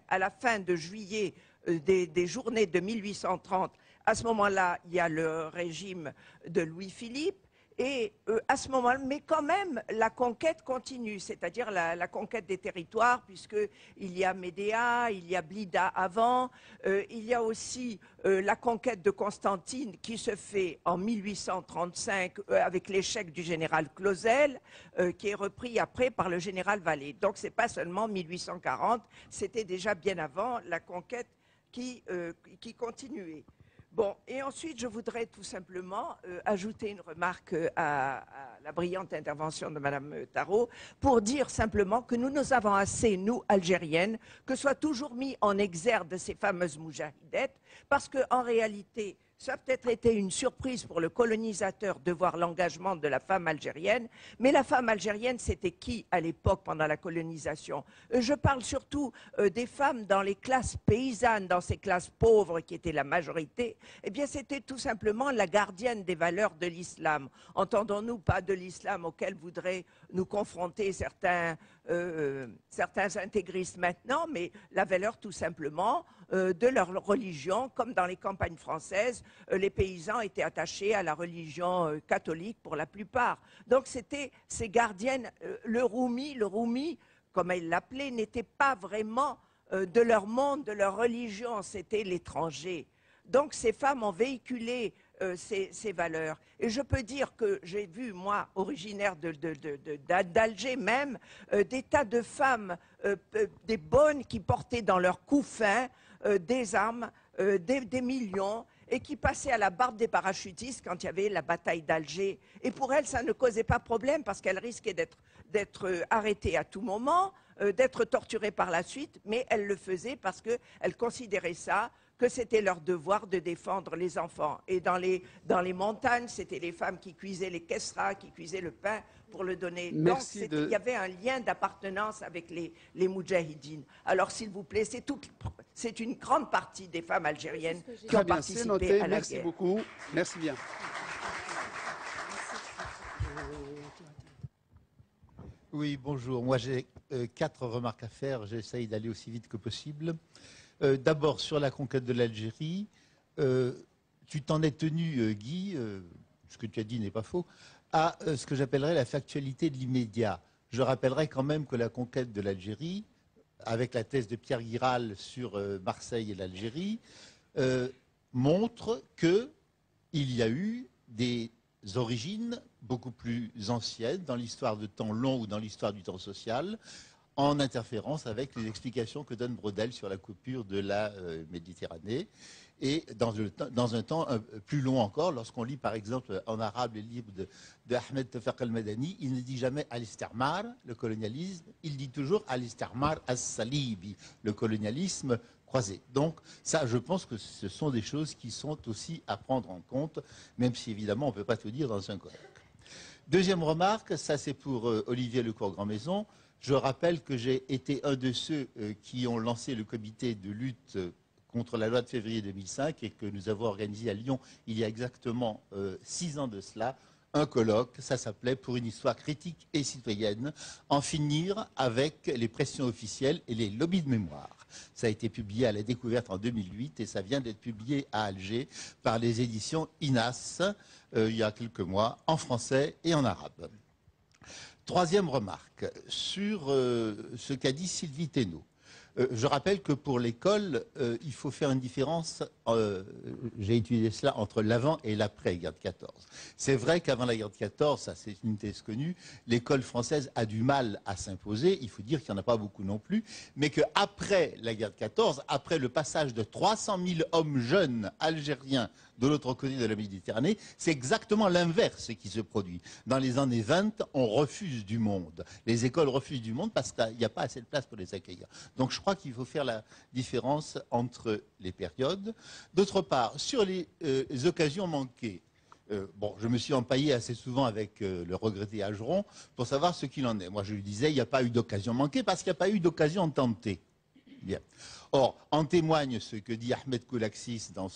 à la fin de juillet des journées de 1830, à ce moment-là, il y a le régime de Louis-Philippe. Et à ce moment-là, mais quand même, la conquête continue, c'est-à-dire la conquête des territoires, puisqu'il y a Médéa, il y a Blida avant, il y a aussi la conquête de Constantine qui se fait en 1835 avec l'échec du général Clausel, qui est repris après par le général Vallée. Donc ce n'est pas seulement 1840, c'était déjà bien avant la conquête qui continuait. Bon, et ensuite, je voudrais tout simplement ajouter une remarque à la brillante intervention de Mme Tarot pour dire simplement que nous avons assez, nous, Algériennes, que soient toujours mis en exergue ces fameuses moudjahidettes, parce qu'en réalité, ça a peut-être été une surprise pour le colonisateur de voir l'engagement de la femme algérienne, mais la femme algérienne, c'était qui à l'époque pendant la colonisation? Je parle surtout des femmes dans les classes paysannes, dans ces classes pauvres qui étaient la majorité. Eh bien, c'était tout simplement la gardienne des valeurs de l'islam. Entendons-nous, pas de l'islam auquel voudraient nous confronter certains intégristes maintenant, mais la valeur tout simplement de leur religion, comme dans les campagnes françaises, les paysans étaient attachés à la religion catholique pour la plupart. Donc c'était ces gardiennes, le roumi, comme elle l'appelait, n'était pas vraiment de leur monde, de leur religion, c'était l'étranger. Donc ces femmes ont véhiculé ces valeurs. Et je peux dire que j'ai vu, moi, originaire d'Alger même, des tas de femmes, des bonnes qui portaient dans leur couffin des armes, des millions, et qui passaient à la barbe des parachutistes quand il y avait la bataille d'Alger. Et pour elles, ça ne causait pas problème parce qu'elles risquaient d'être arrêtées à tout moment, d'être torturées par la suite, mais elles le faisaient parce qu'elles considéraient ça, que c'était leur devoir de défendre les enfants. Et dans les montagnes, c'était les femmes qui cuisaient les kessras, qui cuisaient le pain pour le donner. Merci. Donc il y avait un lien d'appartenance avec les moudjahidines. Alors s'il vous plaît, c'est une grande partie des femmes algériennes qui ont participé à la Merci guerre. beaucoup. Merci bien. Oui, bonjour. Moi, j'ai 4 remarques à faire. J'essaye d'aller aussi vite que possible. D'abord, sur la conquête de l'Algérie, tu t'en es tenu, Guy, ce que tu as dit n'est pas faux, à ce que j'appellerais la factualité de l'immédiat. Je rappellerai quand même que la conquête de l'Algérie, avec la thèse de Pierre Giral sur Marseille et l'Algérie, montre qu'il y a eu des origines beaucoup plus anciennes dans l'histoire de temps long ou dans l'histoire du temps social, en interférence avec les explications que donne Brodel sur la coupure de la Méditerranée. Et dans un temps plus long encore, lorsqu'on lit par exemple en arabe les livres de Ahmed Tafaq al-Madani, il ne dit jamais al-istirmar, le colonialisme, il dit toujours al-istirmar as-salibi, le colonialisme croisé. Donc ça, je pense que ce sont des choses qui sont aussi à prendre en compte, même si évidemment on ne peut pas tout dire dans un colloque. Deuxième remarque, ça c'est pour Olivier Lecourt-Grandmaison. Je rappelle que j'ai été un de ceux qui ont lancé le comité de lutte contre la loi de février 2005 et que nous avons organisé à Lyon il y a exactement 6 ans de cela, un colloque, ça s'appelait « Pour une histoire critique et citoyenne, en finir avec les pressions officielles et les lobbies de mémoire ». Ça a été publié à la Découverte en 2008 et ça vient d'être publié à Alger par les éditions INAS il y a quelques mois, en français et en arabe. Troisième remarque, sur ce qu'a dit Sylvie Thénault. Je rappelle que pour l'école, il faut faire une différence, j'ai étudié cela, entre l'avant et l'après-guerre de 14. C'est vrai qu'avant la guerre de 14, ça c'est une thèse connue, l'école française a du mal à s'imposer, il faut dire qu'il n'y en a pas beaucoup non plus, mais qu'après la guerre de 14, après le passage de 300 000 hommes jeunes algériens de l'autre côté de la Méditerranée, c'est exactement l'inverse qui se produit. Dans les années 20, on refuse du monde. Les écoles refusent du monde parce qu'il n'y a pas assez de place pour les accueillir. Donc je crois qu'il faut faire la différence entre les périodes. D'autre part, sur les occasions manquées, bon, je me suis empaillé assez souvent avec le regretté Ageron pour savoir ce qu'il en est. Moi, je lui disais, il n'y a pas eu d'occasion manquée parce qu'il n'y a pas eu d'occasion tentée. Bien. Or, en témoigne ce que dit Ahmed Koulaxis dans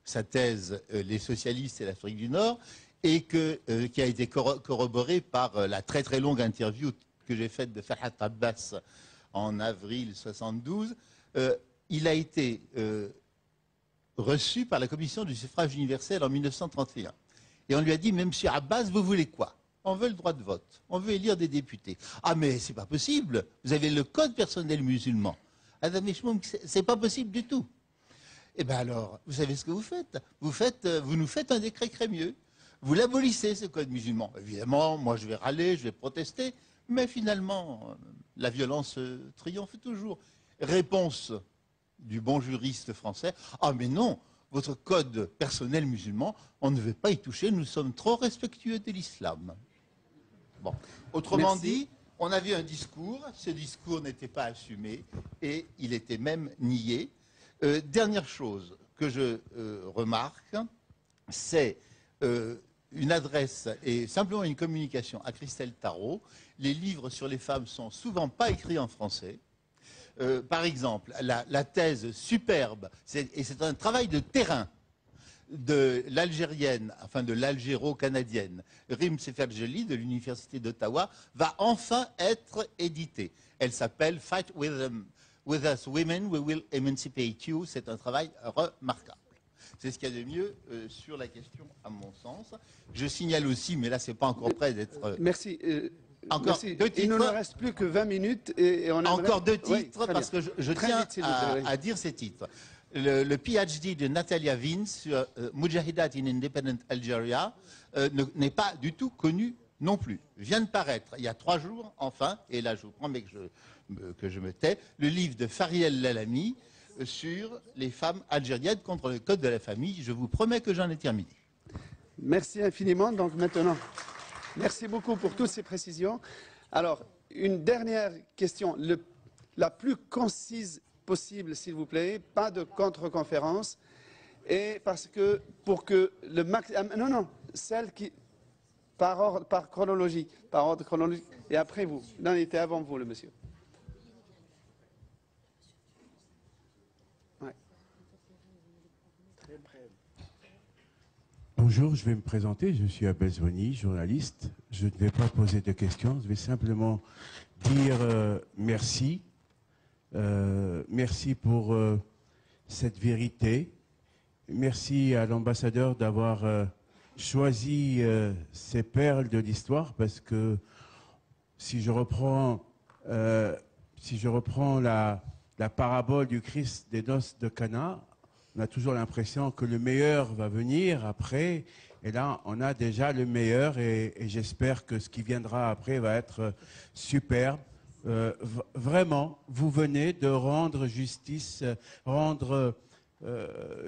sa thèse « Les socialistes et l'Afrique du Nord » et qui a été corroborée par la très très longue interview que j'ai faite de Farhat Abbas en avril 72. Il a été reçu par la commission du suffrage universel en 1931. Et on lui a dit, mais monsieur Abbas, vous voulez quoi? On veut le droit de vote, on veut élire des députés. Ah mais c'est pas possible, vous avez le code personnel musulman. C'est pas possible du tout. Eh bien alors, vous savez ce que vous faites? Vous nous faites un décret Crémieux. Vous l'abolissez, ce code musulman. Évidemment, moi je vais râler, je vais protester, mais finalement, la violence triomphe toujours. Réponse du bon juriste français, ah mais non, votre code personnel musulman, on ne veut pas y toucher, nous sommes trop respectueux de l'islam. Bon, autrement dit, on avait un discours, ce discours n'était pas assumé et il était même nié. Dernière chose que je remarque, c'est une adresse et simplement une communication à Christelle Tarot. Les livres sur les femmes sont souvent pas écrits en français. Par exemple, la thèse superbe, et c'est un travail de terrain de l'algérienne, enfin de l'algéro-canadienne, Rim Seferjeli de l'Université d'Ottawa, va enfin être éditée. Elle s'appelle « Fight with us women, we will emancipate you ». C'est un travail remarquable. C'est ce qu'il y a de mieux sur la question, à mon sens. Je signale aussi, mais là, c'est pas encore prêt d'être... Merci. Encore merci. deux titres. Il ne nous reste plus que 20 minutes. Et on aimerait... Encore deux titres, oui, parce que je tiens à dire ces titres. Le PhD de Natalia Vins sur Mujahidat in Independent Algeria n'est pas du tout connu non plus. Vient de paraître il y a 3 jours, enfin, et là je vous promets que je me tais, le livre de Fariel Lalami sur les femmes algériennes contre le code de la famille. Je vous promets que j'en ai terminé. Merci infiniment. Donc maintenant, merci beaucoup pour toutes ces précisions. Alors, une dernière question, la plus concise possible, s'il vous plaît, pas de contre-conférence, et parce que pour que le maximum, non, celle qui par ordre chronologique, et après vous. Non, il était avant vous, le monsieur. Ouais. Bonjour, je vais me présenter. Je suis Abel Zouani, journaliste. Je ne vais pas poser de questions. Je vais simplement dire merci. Merci pour cette vérité. Merci à l'ambassadeur d'avoir choisi ces perles de l'histoire, parce que si je reprends la parabole du Christ des noces de Cana, on a toujours l'impression que le meilleur va venir après, et là on a déjà le meilleur, et j'espère que ce qui viendra après va être superbe. Vraiment, vous venez de rendre justice,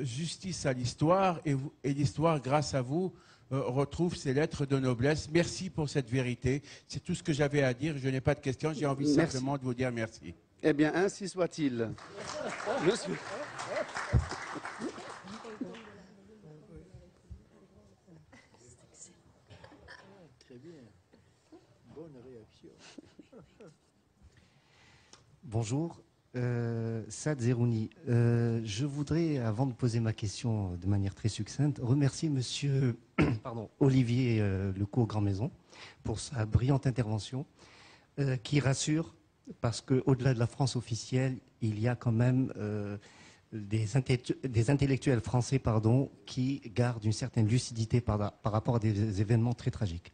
justice à l'histoire, et l'histoire, grâce à vous, retrouve ses lettres de noblesse. Merci pour cette vérité. C'est tout ce que j'avais à dire. Je n'ai pas de questions. J'ai envie simplement de vous dire merci. Eh bien, ainsi soit-il. Monsieur. Très bien. Bonjour, Saad Zerouni. Je voudrais, avant de poser ma question de manière très succincte, remercier Monsieur Olivier Lecourt-Grandmaison pour sa brillante intervention qui rassure, parce qu'au-delà de la France officielle, il y a quand même des intellectuels français qui gardent une certaine lucidité par rapport à des événements très tragiques.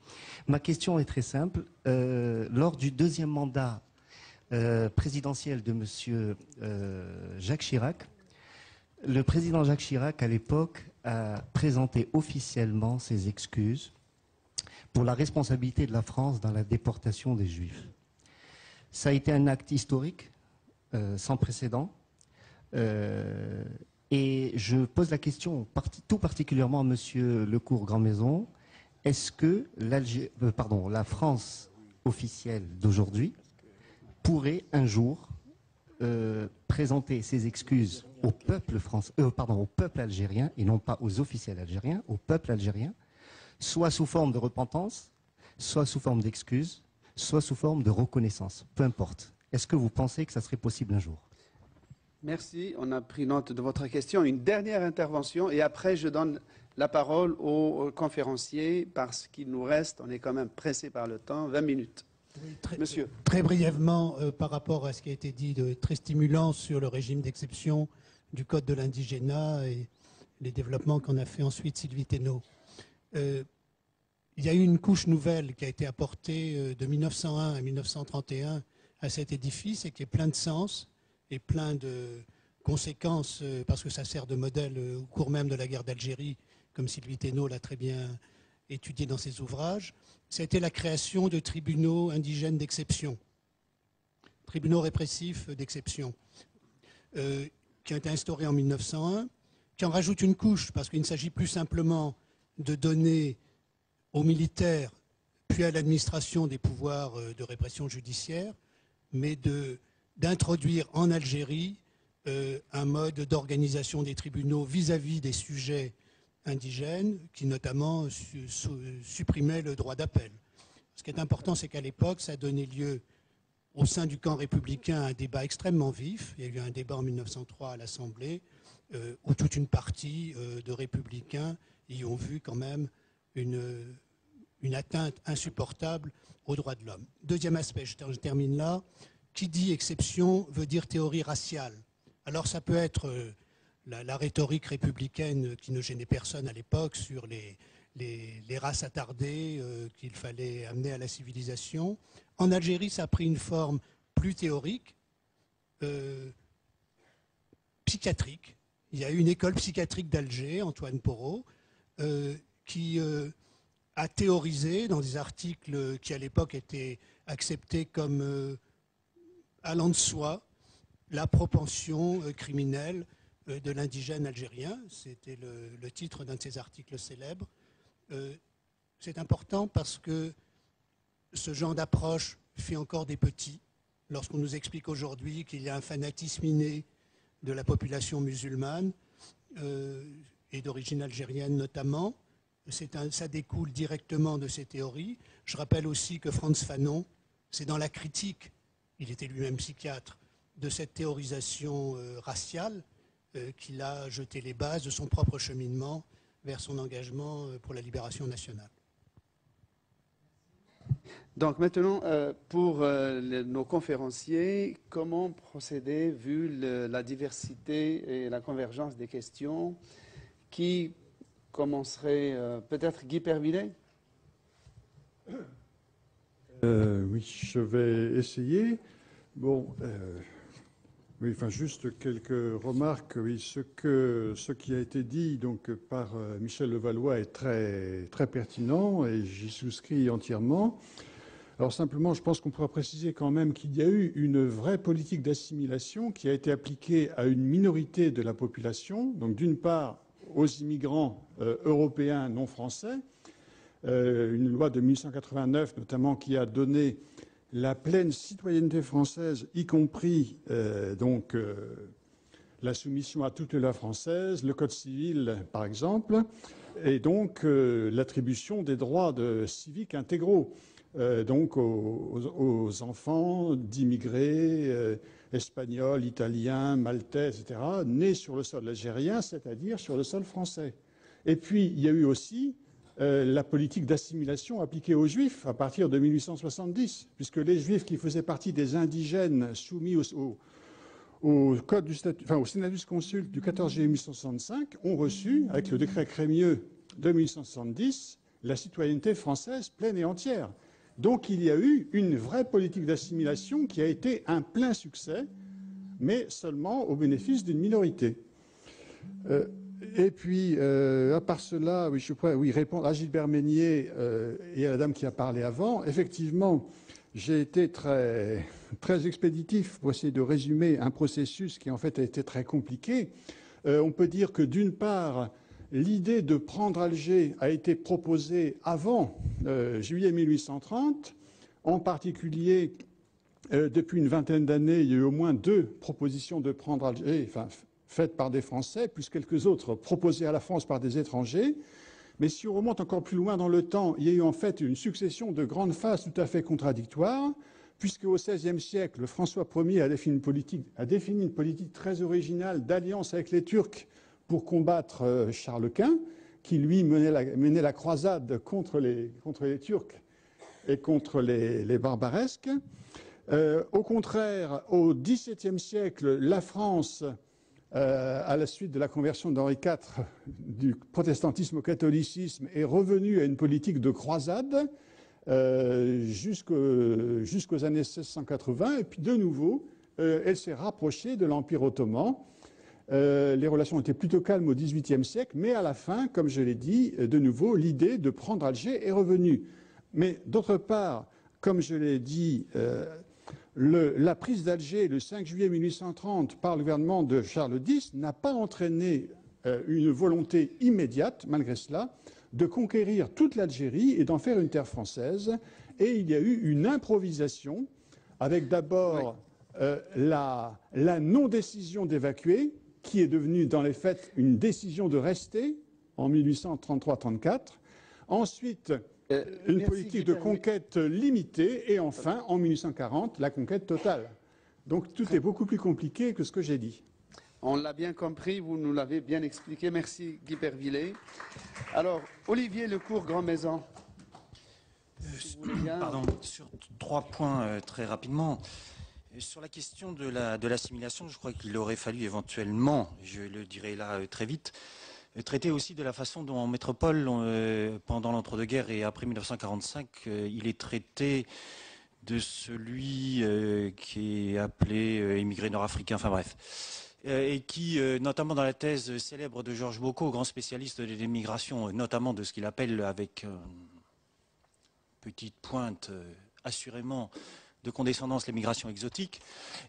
Ma question est très simple. Lors du deuxième mandat présidentiel de M. Jacques Chirac, le président Jacques Chirac, à l'époque, a présenté officiellement ses excuses pour la responsabilité de la France dans la déportation des Juifs. Ça a été un acte historique, sans précédent. Et je pose la question tout particulièrement à M. Lecourt-Grandmaison. Est-ce que la France officielle d'aujourd'hui pourrait un jour présenter ses excuses au peuple au peuple algérien, et non pas aux officiels algériens, au peuple algérien, soit sous forme de repentance, soit sous forme d'excuses, soit sous forme de reconnaissance, peu importe. Est-ce que vous pensez que ça serait possible un jour? Merci, on a pris note de votre question. Une dernière intervention et après je donne la parole aux conférenciers parce qu'il nous reste, on est quand même pressé par le temps, 20 minutes. Oui, Monsieur. Très brièvement, par rapport à ce qui a été dit de très stimulant sur le régime d'exception du Code de l'indigénat et les développements qu'en a fait ensuite Sylvie Thénault. Il y a eu une couche nouvelle qui a été apportée de 1901 à 1931 à cet édifice et qui est plein de sens et plein de conséquences parce que ça sert de modèle au cours même de la guerre d'Algérie, comme Sylvie Thénault l'a très bien étudié dans ses ouvrages. C'était la création de tribunaux indigènes d'exception, tribunaux répressifs d'exception, qui ont été instaurés en 1901, qui en rajoutent une couche parce qu'il ne s'agit plus simplement de donner aux militaires puis à l'administration des pouvoirs de répression judiciaire, mais d'introduire en Algérie un mode d'organisation des tribunaux vis-à-vis des sujets indigènes qui notamment supprimait le droit d'appel. Ce qui est important, c'est qu'à l'époque, ça a donné lieu au sein du camp républicain à un débat extrêmement vif. Il y a eu un débat en 1903 à l'Assemblée où toute une partie de républicains y ont vu quand même une atteinte insupportable aux droits de l'homme. Deuxième aspect, je termine là, qui dit exception veut dire théorie raciale. Alors ça peut être la rhétorique républicaine qui ne gênait personne à l'époque sur les races attardées qu'il fallait amener à la civilisation. En Algérie, ça a pris une forme plus théorique, psychiatrique. Il y a eu une école psychiatrique d'Alger, Antoine Porot, qui a théorisé dans des articles qui à l'époque étaient acceptés comme allant de soi la propension criminelle de l'indigène algérien. C'était le titre d'un de ses articles célèbres. C'est important parce que ce genre d'approche fait encore des petits. Lorsqu'on nous explique aujourd'hui qu'il y a un fanatisme inné de la population musulmane et d'origine algérienne notamment, ça découle directement de ces théories. Je rappelle aussi que Frantz Fanon, c'est dans la critique, il était lui-même psychiatre, de cette théorisation raciale qu'il a jeté les bases de son propre cheminement vers son engagement pour la libération nationale. Donc maintenant, pour nos conférenciers, comment procéder vu la diversité et la convergence des questions? Qui commencerait peut-être Guy Pervillet? Oui, je vais essayer. Bon, oui, enfin juste quelques remarques. Oui, ce qui a été dit donc par Michel Levallois est très pertinent et j'y souscris entièrement. Alors simplement, je pense qu'on pourra préciser quand même qu'il y a eu une vraie politique d'assimilation qui a été appliquée à une minorité de la population. Donc d'une part aux immigrants européens non français, une loi de 1889 notamment qui a donné la pleine citoyenneté française, y compris la soumission à toute loi française, le code civil par exemple, et donc l'attribution des droits civiques intégraux donc aux enfants d'immigrés, espagnols, italiens, maltais, etc., nés sur le sol algérien, c'est-à-dire sur le sol français. Et puis, il y a eu aussi la politique d'assimilation appliquée aux Juifs à partir de 1870, puisque les Juifs qui faisaient partie des indigènes soumis au code du statut, enfin, au Senatus Consulte du 14 juillet 1865 ont reçu, avec le décret Crémieux de 1870, la citoyenneté française pleine et entière. Donc il y a eu une vraie politique d'assimilation qui a été un plein succès, mais seulement au bénéfice d'une minorité. Et puis, à part cela, oui, je pourrais répondre à Gilbert Meignier et à la dame qui a parlé avant. Effectivement, j'ai été très, très expéditif pour essayer de résumer un processus qui en fait a été très compliqué. On peut dire que d'une part, l'idée de prendre Alger a été proposée avant juillet 1830. En particulier, depuis une vingtaine d'années, il y a eu au moins 2 propositions de prendre Alger, enfin, faites par des Français, plus quelques autres proposées à la France par des étrangers. Mais si on remonte encore plus loin dans le temps, il y a eu en fait une succession de grandes phases tout à fait contradictoires, puisque au XVIe siècle, François Ier a défini une politique très originale d'alliance avec les Turcs pour combattre Charles Quint, qui lui menait la croisade contre les Turcs et contre les barbaresques. Au contraire, au XVIIe siècle, la France, à la suite de la conversion d'Henri IV du protestantisme au catholicisme, est revenue à une politique de croisade jusqu'aux années 1680. Et puis de nouveau, elle s'est rapprochée de l'Empire ottoman. Les relations étaient plutôt calmes au XVIIIe siècle, mais à la fin, comme je l'ai dit, de nouveau, l'idée de prendre Alger est revenue. Mais d'autre part, comme je l'ai dit, la prise d'Alger le 5 juillet 1830 par le gouvernement de Charles X n'a pas entraîné une volonté immédiate, malgré cela, de conquérir toute l'Algérie et d'en faire une terre française. Et il y a eu une improvisation avec d'abord la non-décision d'évacuer, qui est devenue dans les faits une décision de rester en 1833-34. Ensuite, une politique de conquête limitée et enfin, en 1840, la conquête totale. Donc tout est beaucoup plus compliqué que ce que j'ai dit. On l'a bien compris, vous nous l'avez bien expliqué. Merci Guy Pervillet. Alors, Olivier Lecourt, Grand Maison. Pardon, sur 3 points très rapidement. Sur la question de l'assimilation, je crois qu'il aurait fallu éventuellement, je le dirai là très vite, traiter aussi de la façon dont en métropole, pendant l'entre-deux-guerres et après 1945, il est traité de celui qui est appelé immigré nord-africain, enfin bref, et qui, notamment dans la thèse célèbre de Georges Bocot, grand spécialiste de l'immigration, notamment de ce qu'il appelle avec petite pointe, assurément, de condescendance l'émigration exotique.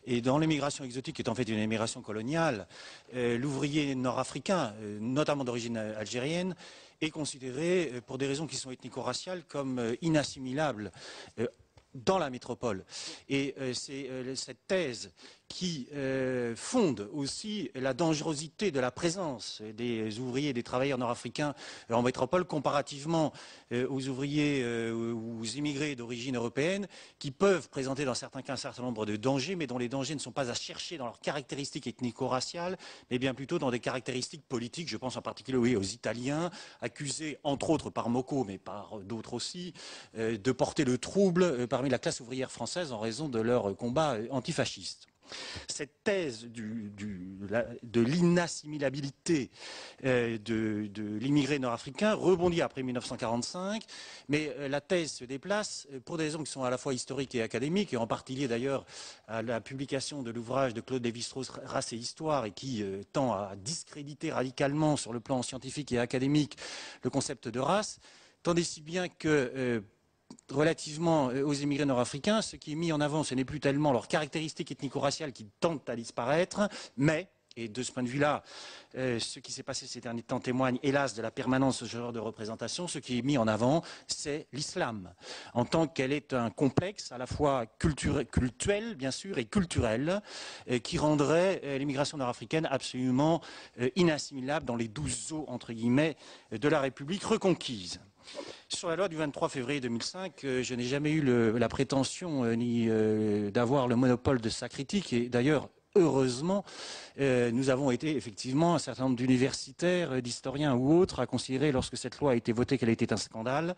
Et dans l'émigration exotique, qui est en fait une émigration coloniale, l'ouvrier nord-africain, notamment d'origine algérienne, est considéré, pour des raisons qui sont ethnico-raciales, comme inassimilable dans la métropole. Et c'est cette thèse qui fonde aussi la dangerosité de la présence des ouvriers et des travailleurs nord-africains en métropole comparativement aux ouvriers ou aux immigrés d'origine européenne qui peuvent présenter dans certains cas un certain nombre de dangers, mais dont les dangers ne sont pas à chercher dans leurs caractéristiques ethnico-raciales, mais bien plutôt dans des caractéristiques politiques. Je pense en particulier aux Italiens, accusés entre autres par Mocot, mais par d'autres aussi, de porter le trouble parmi la classe ouvrière française en raison de leur combat antifasciste. Cette thèse de l'inassimilabilité de l'immigré nord-africain rebondit après 1945, mais la thèse se déplace pour des raisons qui sont à la fois historiques et académiques, et en partie liées d'ailleurs à la publication de l'ouvrage de Claude Lévi-Strauss, Race et Histoire, et qui tend à discréditer radicalement sur le plan scientifique et académique le concept de race, tant et si bien que relativement aux immigrés nord-africains, ce qui est mis en avant, ce n'est plus tellement leurs caractéristiques ethnico-raciales qui tentent à disparaître, mais, et de ce point de vue-là, ce qui s'est passé ces derniers temps témoigne, hélas, de la permanence de ce genre de représentation. Ce qui est mis en avant, c'est l'islam, en tant qu'elle est un complexe à la fois cultuel, bien sûr, et culturel, qui rendrait l'immigration nord-africaine absolument inassimilable dans les 12 eaux, entre guillemets, de la République reconquise. Sur la loi du 23 février 2005, je n'ai jamais eu la prétention ni d'avoir le monopole de sa critique. Et d'ailleurs, heureusement, nous avons été effectivement un certain nombre d'universitaires, d'historiens ou autres à considérer lorsque cette loi a été votée qu'elle était un scandale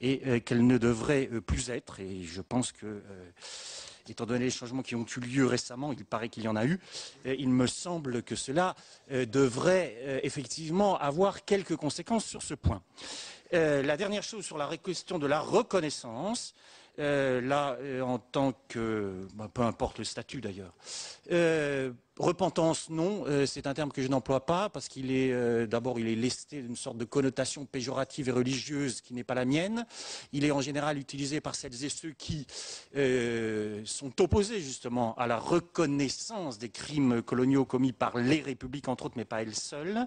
et qu'elle ne devrait plus être. Et je pense que, étant donné les changements qui ont eu lieu récemment, il paraît qu'il y en a eu, il me semble que cela devrait effectivement avoir quelques conséquences sur ce point. La dernière chose sur la question de la reconnaissance, en tant que, peu importe le statut d'ailleurs, repentance, non, c'est un terme que je n'emploie pas parce qu'il est, d'abord, il est lesté d'une sorte de connotation péjorative et religieuse qui n'est pas la mienne. Il est en général utilisé par celles et ceux qui sont opposés justement à la reconnaissance des crimes coloniaux commis par les républiques, entre autres, mais pas elles seules.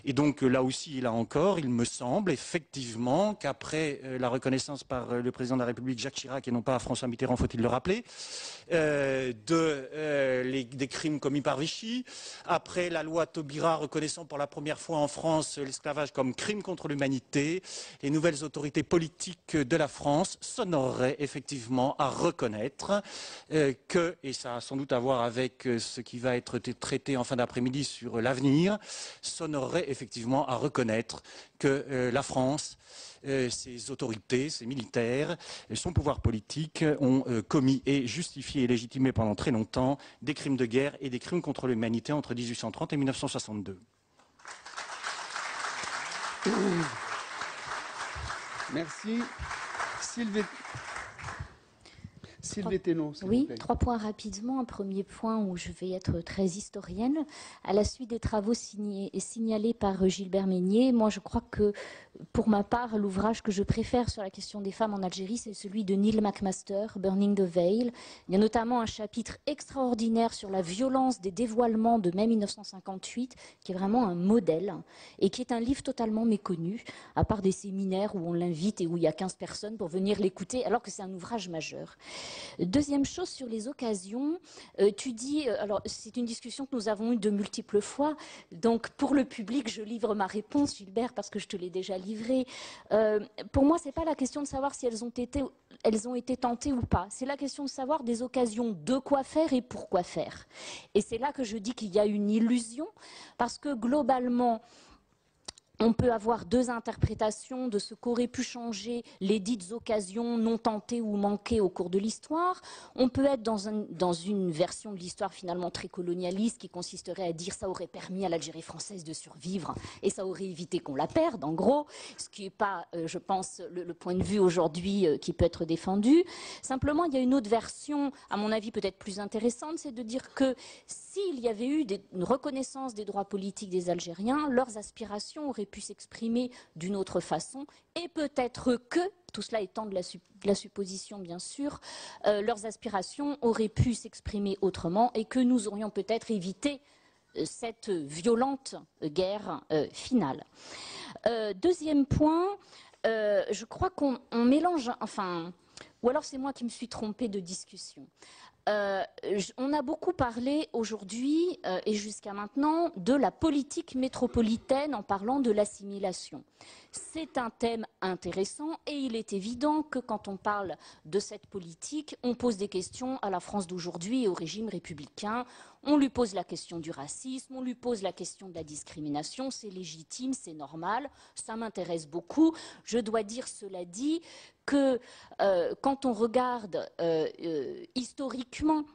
Et donc là aussi, là encore, il me semble effectivement qu'après la reconnaissance par le président de la République, Jacques Chirac, et non pas François Mitterrand, faut-il le rappeler, des crimes commis par Vichy, après la loi Taubira reconnaissant pour la première fois en France l'esclavage comme crime contre l'humanité, les nouvelles autorités politiques de la France s'honoreraient effectivement à reconnaître que, et ça a sans doute à voir avec ce qui va être traité en fin d'après-midi sur l'avenir, s'honoreraient effectivement à reconnaître que la France, ses autorités, ses militaires, son pouvoir politique ont commis et justifié et légitimé pendant très longtemps des crimes de guerre et des crimes contre l'humanité entre 1830 et 1962. Merci. Sylvie Thénault, s'il vous Oui, plaît. 3 points rapidement. Un premier point où je vais être très historienne. À la suite des travaux signalés par Gilbert Meignet, moi je crois que, pour ma part, l'ouvrage que je préfère sur la question des femmes en Algérie, c'est celui de Neil McMaster, Burning the Veil. Il y a notamment un chapitre extraordinaire sur la violence des dévoilements de mai 1958, qui est vraiment un modèle, et qui est un livre totalement méconnu, à part des séminaires où on l'invite et où il y a 15 personnes pour venir l'écouter, alors que c'est un ouvrage majeur. Deuxième chose, sur les occasions, tu dis, alors c'est une discussion que nous avons eue de multiples fois, donc pour le public, je livre ma réponse, Gilbert, parce que je te l'ai déjà livrée. Pour moi, ce n'est pas la question de savoir si elles ont été tentées ou pas, c'est la question de savoir des occasions de quoi faire et pourquoi faire. Et c'est là que je dis qu'il y a une illusion, parce que globalement, on peut avoir 2 interprétations de ce qu'auraient pu changer les dites occasions non tentées ou manquées au cours de l'histoire. On peut être dans une version de l'histoire finalement très colonialiste qui consisterait à dire ça aurait permis à l'Algérie française de survivre et ça aurait évité qu'on la perde, en gros, ce qui n'est pas, je pense, le point de vue aujourd'hui qui peut être défendu. Simplement, il y a une autre version, à mon avis peut-être plus intéressante, c'est de dire que s'il y avait eu une reconnaissance des droits politiques des Algériens, leurs aspirations auraient pu s'exprimer d'une autre façon et peut-être que, tout cela étant de la supposition bien sûr, leurs aspirations auraient pu s'exprimer autrement et que nous aurions peut-être évité cette violente guerre finale. Deuxième point, je crois qu'on mélange, enfin, ou alors c'est moi qui me suis trompée de discussion. On a beaucoup parlé aujourd'hui et jusqu'à maintenant de la politique métropolitaine en parlant de l'assimilation. C'est un thème intéressant et il est évident que quand on parle de cette politique, on pose des questions à la France d'aujourd'hui et au régime républicain. On lui pose la question du racisme, on lui pose la question de la discrimination, c'est légitime, c'est normal, ça m'intéresse beaucoup. Je dois dire, cela dit, que quand on regarde historiquement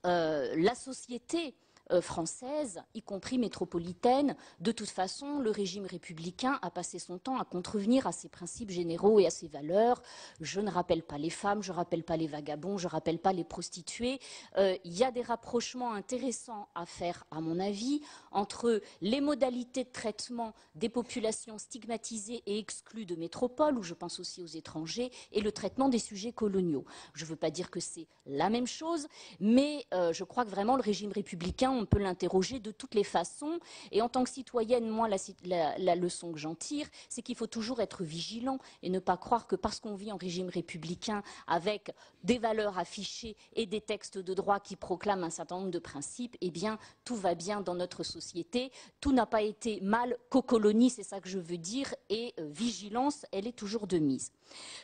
la société française, y compris métropolitaine, de toute façon, le régime républicain a passé son temps à contrevenir à ses principes généraux et à ses valeurs. Je ne rappelle pas les femmes, je ne rappelle pas les vagabonds, je ne rappelle pas les prostituées. Il y a des rapprochements intéressants à faire, à mon avis, entre les modalités de traitement des populations stigmatisées et exclues de métropole, où je pense aussi aux étrangers, et le traitement des sujets coloniaux. Je ne veux pas dire que c'est la même chose, mais je crois que vraiment le régime républicain, on peut l'interroger de toutes les façons. Et en tant que citoyenne, moi, la leçon que j'en tire, c'est qu'il faut toujours être vigilant et ne pas croire que parce qu'on vit en régime républicain avec des valeurs affichées et des textes de droit qui proclament un certain nombre de principes, eh bien, tout va bien dans notre société. Tout n'a pas été mal qu'aux colonies, c'est ça que je veux dire, et vigilance, elle est toujours de mise.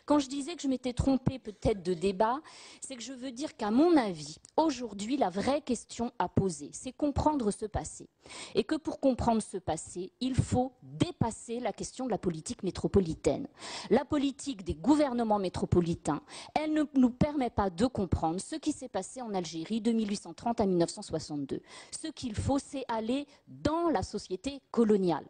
Quand je disais que je m'étais trompée peut-être de débat, c'est que je veux dire qu'à mon avis, aujourd'hui, la vraie question à poser, c'est comprendre ce passé. Et que pour comprendre ce passé, il faut dépasser la question de la politique métropolitaine. La politique des gouvernements métropolitains, elle ne nous permet pas de comprendre ce qui s'est passé en Algérie de 1830 à 1962. Ce qu'il faut, c'est aller dans la société coloniale.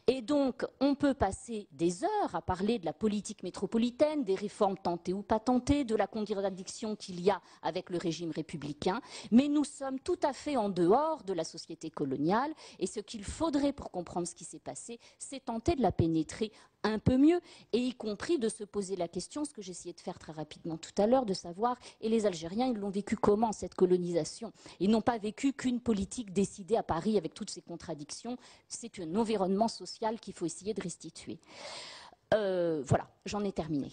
Et donc, on peut passer des heures à parler de la politique métropolitaine, des réformes tentées ou pas tentées, de la contradiction qu'il y a avec le régime républicain, mais nous sommes tout à fait en dehors de la société coloniale, et ce qu'il faudrait pour comprendre ce qui s'est passé, c'est tenter de la pénétrer un peu mieux, et y compris de se poser la question, ce que j'essayais de faire très rapidement tout à l'heure, de savoir, et les Algériens, ils l'ont vécu comment, cette colonisation? Ils n'ont pas vécu qu'une politique décidée à Paris avec toutes ces contradictions, c'est un environnement social qu'il faut essayer de restituer. Voilà, j'en ai terminé.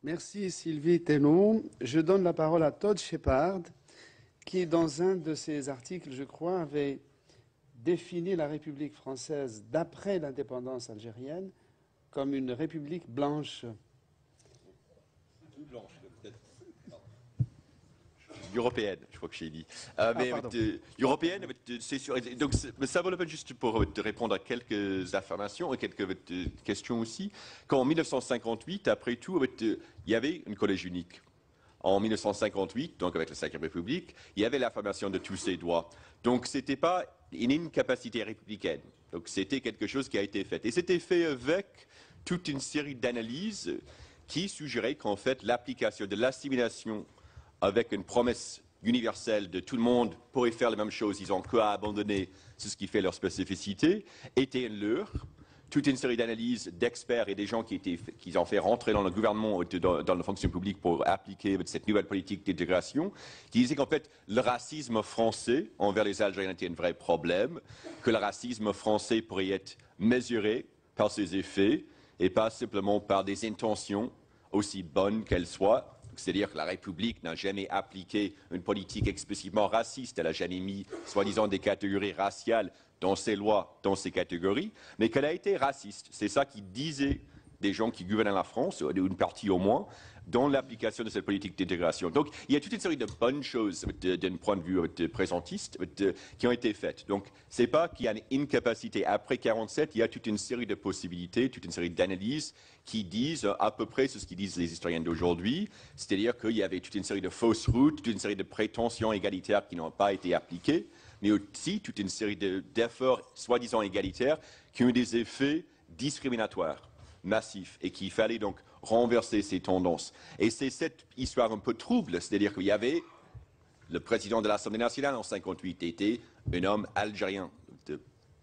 Merci Sylvie Thénault. Je donne la parole à Todd Shepard, qui, dans un de ses articles, je crois, avait défini la République française d'après l'indépendance algérienne comme une république blanche. Blanche, peut-être. Européenne, je crois que j'ai dit. Mais européenne, c'est sûr. Donc, ça vaut la peine juste pour te répondre à quelques affirmations et quelques questions aussi. Qu'en 1958, après tout, il y avait une collège unique. En 1958, donc avec la Cinquième République, il y avait l'affirmation de tous ces droits. Donc, ce n'était pas une incapacité républicaine. Donc, c'était quelque chose qui a été fait. Et c'était fait avec toute une série d'analyses qui suggéraient qu'en fait, l'application de l'assimilation avec une promesse universelle de tout le monde pourrait faire la même chose, ils ont qu'à abandonner ce qui fait leur spécificité, était une leurre. Toute une série d'analyses d'experts et des gens qui ont fait rentrer dans le gouvernement, dans la fonction publique pour appliquer cette nouvelle politique d'intégration, qui disaient qu'en fait, le racisme français envers les Algériens était un vrai problème, que le racisme français pourrait être mesuré par ses effets et pas simplement par des intentions aussi bonnes qu'elles soient. C'est-à-dire que la République n'a jamais appliqué une politique explicitement raciste. Elle n'a jamais mis, soi-disant, des catégories raciales dans ses lois, dans ces catégories, mais qu'elle a été raciste. C'est ça qui disaient des gens qui gouvernaient la France, une partie au moins, dans l'application de cette politique d'intégration. Donc, il y a toute une série de bonnes choses d'un point de vue présentiste qui ont été faites. Donc, ce n'est pas qu'il y a une incapacité. Après 1947, il y a toute une série de possibilités, toute une série d'analyses qui disent à peu près ce qu'ils disent les historiens d'aujourd'hui, c'est-à-dire qu'il y avait toute une série de fausses routes, toute une série de prétentions égalitaires qui n'ont pas été appliquées, mais aussi toute une série d'efforts soi-disant égalitaires qui ont eu des effets discriminatoires massifs et qu'il fallait donc renverser ces tendances. Et c'est cette histoire un peu trouble, c'est-à-dire qu'il y avait le président de l'Assemblée nationale en 1958 était un homme algérien,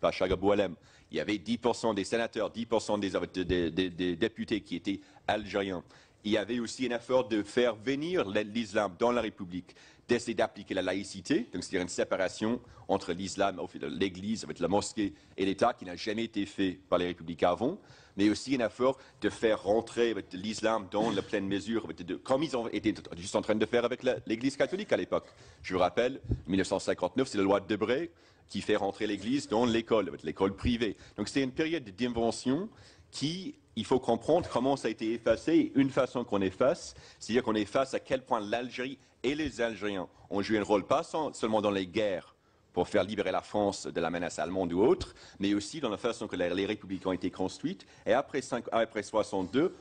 Pacha Boualem. Il y avait 10% des sénateurs, 10% des députés qui étaient algériens. Il y avait aussi un effort de faire venir l'islam dans la République, d'essayer d'appliquer la laïcité, donc c'est-à-dire une séparation entre l'islam, l'Église, avec la mosquée et l'État, qui n'a jamais été fait par les républicains avant, mais aussi un effort de faire rentrer l'islam dans la pleine mesure, comme ils ont été juste en train de faire avec l'Église catholique à l'époque. Je vous rappelle, 1959, c'est la loi de Debré qui fait rentrer l'Église dans l'école privée. Donc c'est une période d'invention qui, il faut comprendre comment ça a été effacé. Une façon qu'on efface, c'est-à-dire qu'on efface à quel point l'Algérie et les Algériens ont joué un rôle, pas seulement dans les guerres pour faire libérer la France de la menace allemande ou autre, mais aussi dans la façon que les républiques ont été construites. Et après 1962,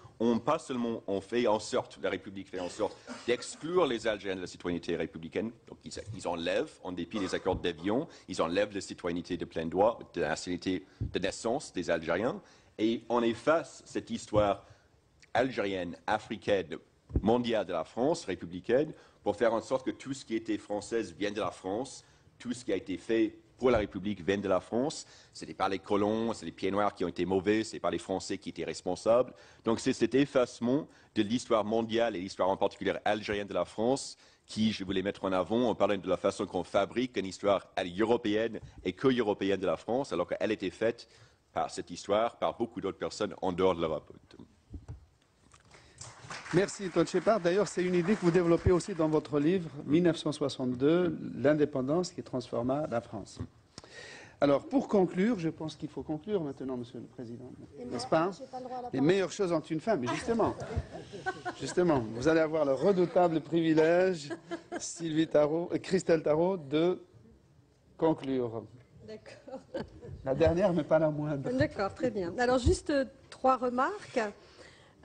pas seulement on fait en sorte, la République fait en sorte d'exclure les Algériens de la citoyenneté républicaine, donc ils enlèvent, en dépit des accords d'Évian, ils enlèvent la citoyenneté de plein droit, de la nationalité de naissance des Algériens, et on efface cette histoire algérienne, africaine, mondiale de la France, républicaine, pour faire en sorte que tout ce qui était française vienne de la France, tout ce qui a été fait pour la République viennent de la France. Ce n'était pas les colons, c'est les pieds noirs qui ont été mauvais, ce n'est pas les Français qui étaient responsables. Donc c'est cet effacement de l'histoire mondiale et l'histoire en particulier algérienne de la France qui, je voulais mettre en avant en parlant de la façon qu'on fabrique une histoire européenne et que-européenne de la France, alors qu'elle était faite par cette histoire, par beaucoup d'autres personnes en dehors de l'Europe. Merci, Todd Shepard. D'ailleurs, c'est une idée que vous développez aussi dans votre livre, 1962, l'indépendance qui transforma la France. Alors, pour conclure, je pense qu'il faut conclure maintenant, Monsieur le Président, n'est-ce pas? Les meilleures choses ont une fin, mais justement, vous allez avoir le redoutable privilège, Christelle Tarot, de conclure. D'accord. La dernière, mais pas la moindre. D'accord, très bien. Alors, juste 3 remarques.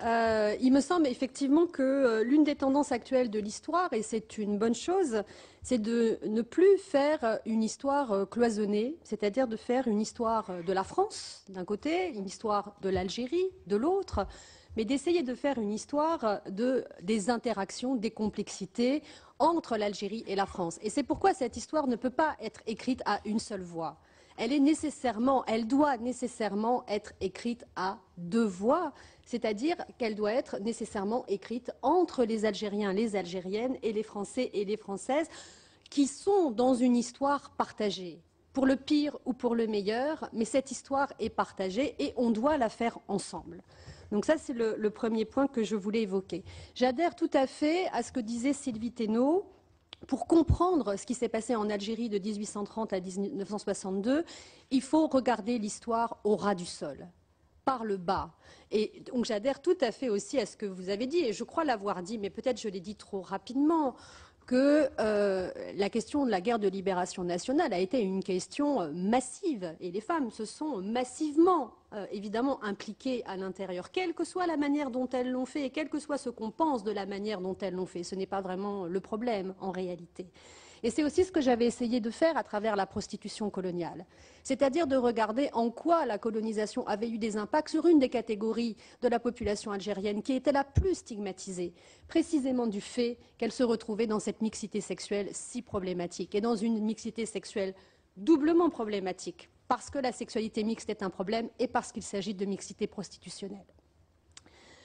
Il me semble effectivement que l'une des tendances actuelles de l'histoire, et c'est une bonne chose, c'est de ne plus faire une histoire cloisonnée, c'est-à-dire de faire une histoire de la France d'un côté, une histoire de l'Algérie de l'autre, mais d'essayer de faire une histoire des interactions, des complexités entre l'Algérie et la France. Et c'est pourquoi cette histoire ne peut pas être écrite à une seule voix. Elle doit nécessairement être écrite à 2 voix, c'est-à-dire qu'elle doit être nécessairement écrite entre les Algériens, les Algériennes et les Français et les Françaises qui sont dans une histoire partagée, pour le pire ou pour le meilleur, mais cette histoire est partagée et on doit la faire ensemble. Donc ça, c'est le premier point que je voulais évoquer. J'adhère tout à fait à ce que disait Sylvie Thénault. Pour comprendre ce qui s'est passé en Algérie de 1830 à 1962, il faut regarder l'histoire au ras du sol, par le bas. Et donc j'adhère tout à fait aussi à ce que vous avez dit, et je crois l'avoir dit, mais peut-être je l'ai dit trop rapidement, que la question de la guerre de libération nationale a été une question massive, et les femmes se sont massivement, évidemment, impliquées à l'intérieur, quelle que soit la manière dont elles l'ont fait, et quel que soit ce qu'on pense de la manière dont elles l'ont fait. Ce n'est pas vraiment le problème, en réalité. Et c'est aussi ce que j'avais essayé de faire à travers la prostitution coloniale, c'est-à-dire de regarder en quoi la colonisation avait eu des impacts sur une des catégories de la population algérienne qui était la plus stigmatisée, précisément du fait qu'elle se retrouvait dans cette mixité sexuelle si problématique, et dans une mixité sexuelle doublement problématique, parce que la sexualité mixte est un problème et parce qu'il s'agit de mixité prostitutionnelle.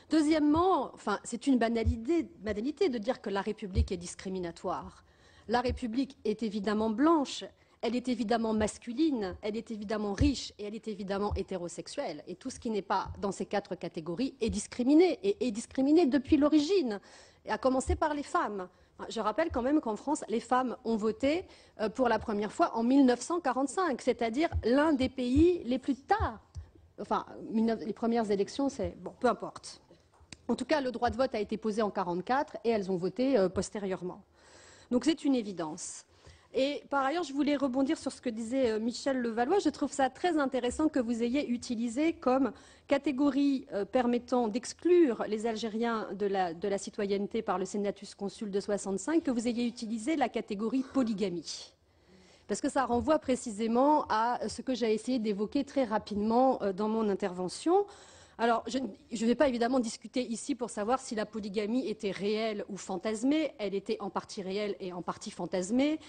Deuxièmement, c'est une banalité de dire que la République est discriminatoire. La République est évidemment blanche, elle est évidemment masculine, elle est évidemment riche et elle est évidemment hétérosexuelle. Et tout ce qui n'est pas dans ces 4 catégories est discriminé, et est discriminé depuis l'origine, et à commencer par les femmes. Je rappelle quand même qu'en France, les femmes ont voté pour la première fois en 1945, c'est-à-dire l'un des pays les plus tard. Enfin, les premières élections, c'est... Bon, peu importe. En tout cas, le droit de vote a été posé en 1944 et elles ont voté postérieurement. Donc c'est une évidence. Et par ailleurs, je voulais rebondir sur ce que disait Michel Levallois. Je trouve ça très intéressant que vous ayez utilisé comme catégorie permettant d'exclure les Algériens de la citoyenneté par le Senatus Consul de 1965, que vous ayez utilisé la catégorie polygamie. Parce que ça renvoie précisément à ce que j'ai essayé d'évoquer très rapidement dans mon intervention. Alors, je ne vais pas évidemment discuter ici pour savoir si la polygamie était réelle ou fantasmée. Elle était en partie réelle et en partie fantasmée.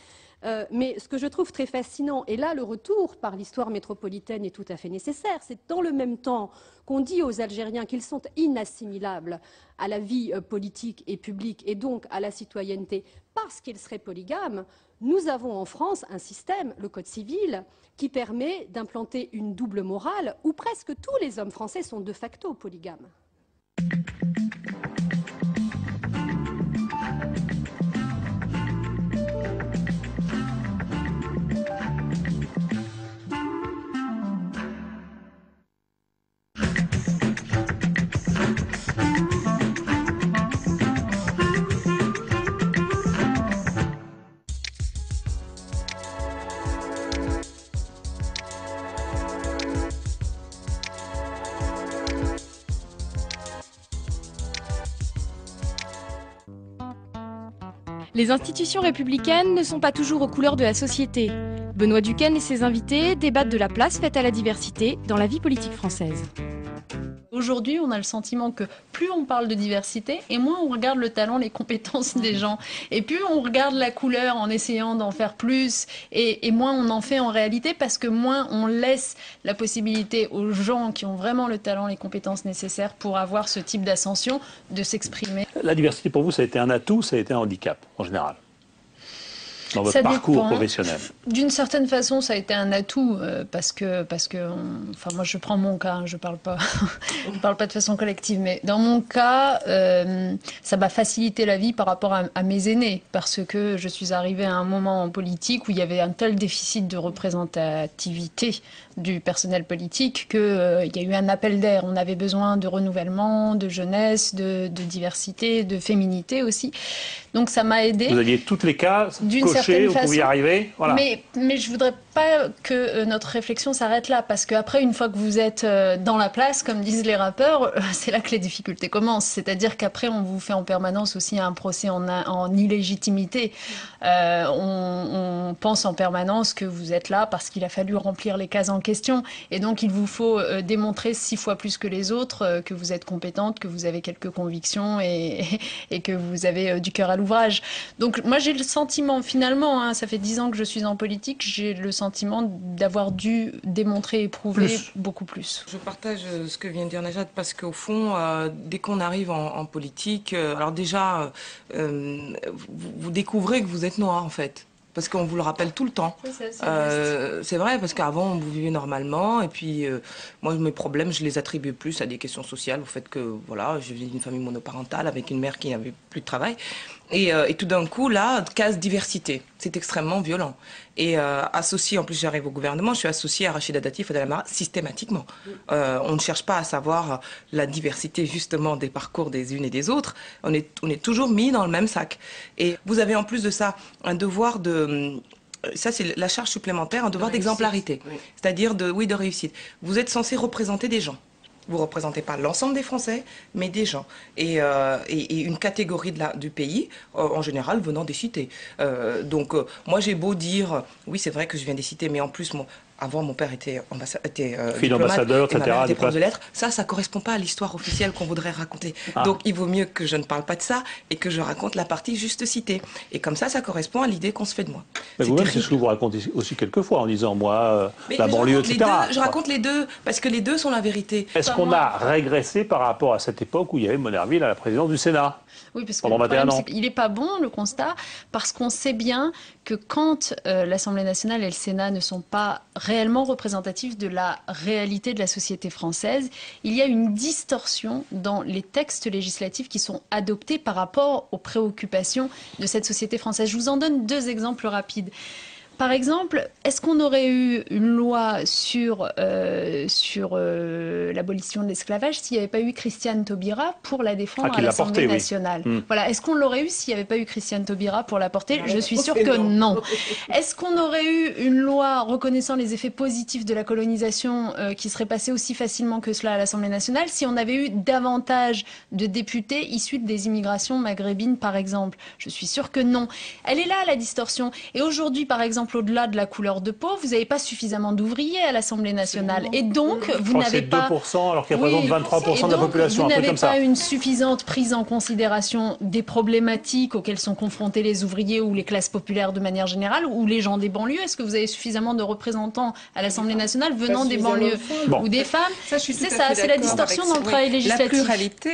Mais ce que je trouve très fascinant, et là le retour par l'histoire métropolitaine est tout à fait nécessaire, c'est dans le même temps qu'on dit aux Algériens qu'ils sont inassimilables à la vie politique et publique et donc à la citoyenneté parce qu'ils seraient polygames, nous avons en France un système, le Code civil, qui permet d'implanter une double morale où presque tous les hommes français sont de facto polygames. Les institutions républicaines ne sont pas toujours aux couleurs de la société. Benoît Duquesne et ses invités débattent de la place faite à la diversité dans la vie politique française. Aujourd'hui, on a le sentiment que plus on parle de diversité, et moins on regarde le talent, les compétences des gens. Et plus on regarde la couleur en essayant d'en faire plus, et moins on en fait en réalité, parce que moins on laisse la possibilité aux gens qui ont vraiment le talent, les compétences nécessaires pour avoir ce type d'ascension, de s'exprimer. La diversité pour vous, ça a été un atout, ça a été un handicap, en général, dans votre parcours professionnel? D'une certaine façon, ça a été un atout parce que enfin moi je prends mon cas, hein, je parle pas de façon collective, mais dans mon cas, ça m'a facilité la vie par rapport à mes aînés, parce que je suis arrivée à un moment en politique où il y avait un tel déficit de représentativité du personnel politique qu'il y a eu un appel d'air. On avait besoin de renouvellement, de jeunesse, de diversité, de féminité aussi. Donc ça m'a aidée. Vous aviez toutes les cases cochées, vous pouviez y arriver. Voilà. Mais je voudrais pas que notre réflexion s'arrête là, parce qu'après, une fois que vous êtes dans la place, comme disent les rappeurs, c'est là que les difficultés commencent. C'est-à-dire qu'après, on vous fait en permanence aussi un procès en illégitimité. On pense en permanence que vous êtes là parce qu'il a fallu remplir les cases en question. Et donc, il vous faut démontrer 6 fois plus que les autres que vous êtes compétente, que vous avez quelques convictions et que vous avez du cœur à l'ouvrage. Donc, moi, j'ai le sentiment, finalement, hein, ça fait 10 ans que je suis en politique, j'ai le sentiment d'avoir dû démontrer et prouver beaucoup plus. Je partage ce que vient de dire Najat, parce qu'au fond, dès qu'on arrive en politique, alors déjà, vous découvrez que vous êtes noir, en fait. Parce qu'on vous le rappelle tout le temps. C'est vrai, parce qu'avant, vous vivez normalement. Et puis, moi, mes problèmes, je les attribue plus à des questions sociales, au fait que, voilà, je viens d'une famille monoparentale avec une mère qui n'avait plus de travail. Et tout d'un coup, là, case diversité. C'est extrêmement violent. Et associé, en plus j'arrive au gouvernement, je suis associée à Rachida Dati, Fadel Amara, systématiquement. On ne cherche pas à savoir la diversité justement des parcours des unes et des autres. On est toujours mis dans le même sac. Et vous avez en plus de ça un devoir de... Ça, c'est la charge supplémentaire, un devoir d'exemplarité. Oui. C'est-à-dire de réussite. Vous êtes censé représenter des gens. Vous ne représentez pas l'ensemble des Français, mais des gens. Et une catégorie du pays, en général, venant des cités. Donc, moi, j'ai beau dire, oui, c'est vrai que je viens des cités, mais en plus, avant, mon père était ambassadeur, etc. Était prof de lettres. Ça ne correspond pas à l'histoire officielle qu'on voudrait raconter. Donc, il vaut mieux que je ne parle pas de ça et que je raconte la partie juste citée. Et comme ça correspond à l'idée qu'on se fait de moi. Mais vous-même, c'est ce que vous racontez aussi quelquefois, en disant, moi, la banlieue, etc. Je raconte les deux, parce que les deux sont la vérité. Est-ce qu'on a régressé par rapport à cette époque où il y avait Monnerville à la présidence du Sénat? Oui, parce que le problème, c'est qu'il n'est pas bon, le constat, parce qu'on sait bien que quand l'Assemblée nationale et le Sénat ne sont pas réellement représentatifs de la réalité de la société française, il y a une distorsion dans les textes législatifs qui sont adoptés par rapport aux préoccupations de cette société française. Je vous en donne 2 exemples rapides. Par exemple, est-ce qu'on aurait eu une loi sur l'abolition de l'esclavage s'il n'y avait pas eu Christiane Taubira pour la défendre à l'Assemblée nationale? Oui. Voilà. Est-ce qu'on l'aurait eu s'il n'y avait pas eu Christiane Taubira pour la porter? Je suis sûre que non. Est-ce qu'on aurait eu une loi reconnaissant les effets positifs de la colonisation qui serait passée aussi facilement que cela à l'Assemblée nationale si on avait eu davantage de députés issus des immigrations maghrébines, par exemple? Je suis sûre que non. Elle est là, la distorsion. Et aujourd'hui, par exemple, au-delà de la couleur de peau, vous n'avez pas suffisamment d'ouvriers à l'Assemblée nationale. Et donc, vous n'avez pas... 2% alors qu'ils représentent 23% de la population, un truc comme ça. Vous n'avez pas une suffisante prise en considération des problématiques auxquelles sont confrontés les ouvriers ou les classes populaires de manière générale, ou les gens des banlieues. Est-ce que vous avez suffisamment de représentants à l'Assemblée nationale venant des banlieues ou des femmes? C'est ça, c'est la distorsion dans le travail législatif.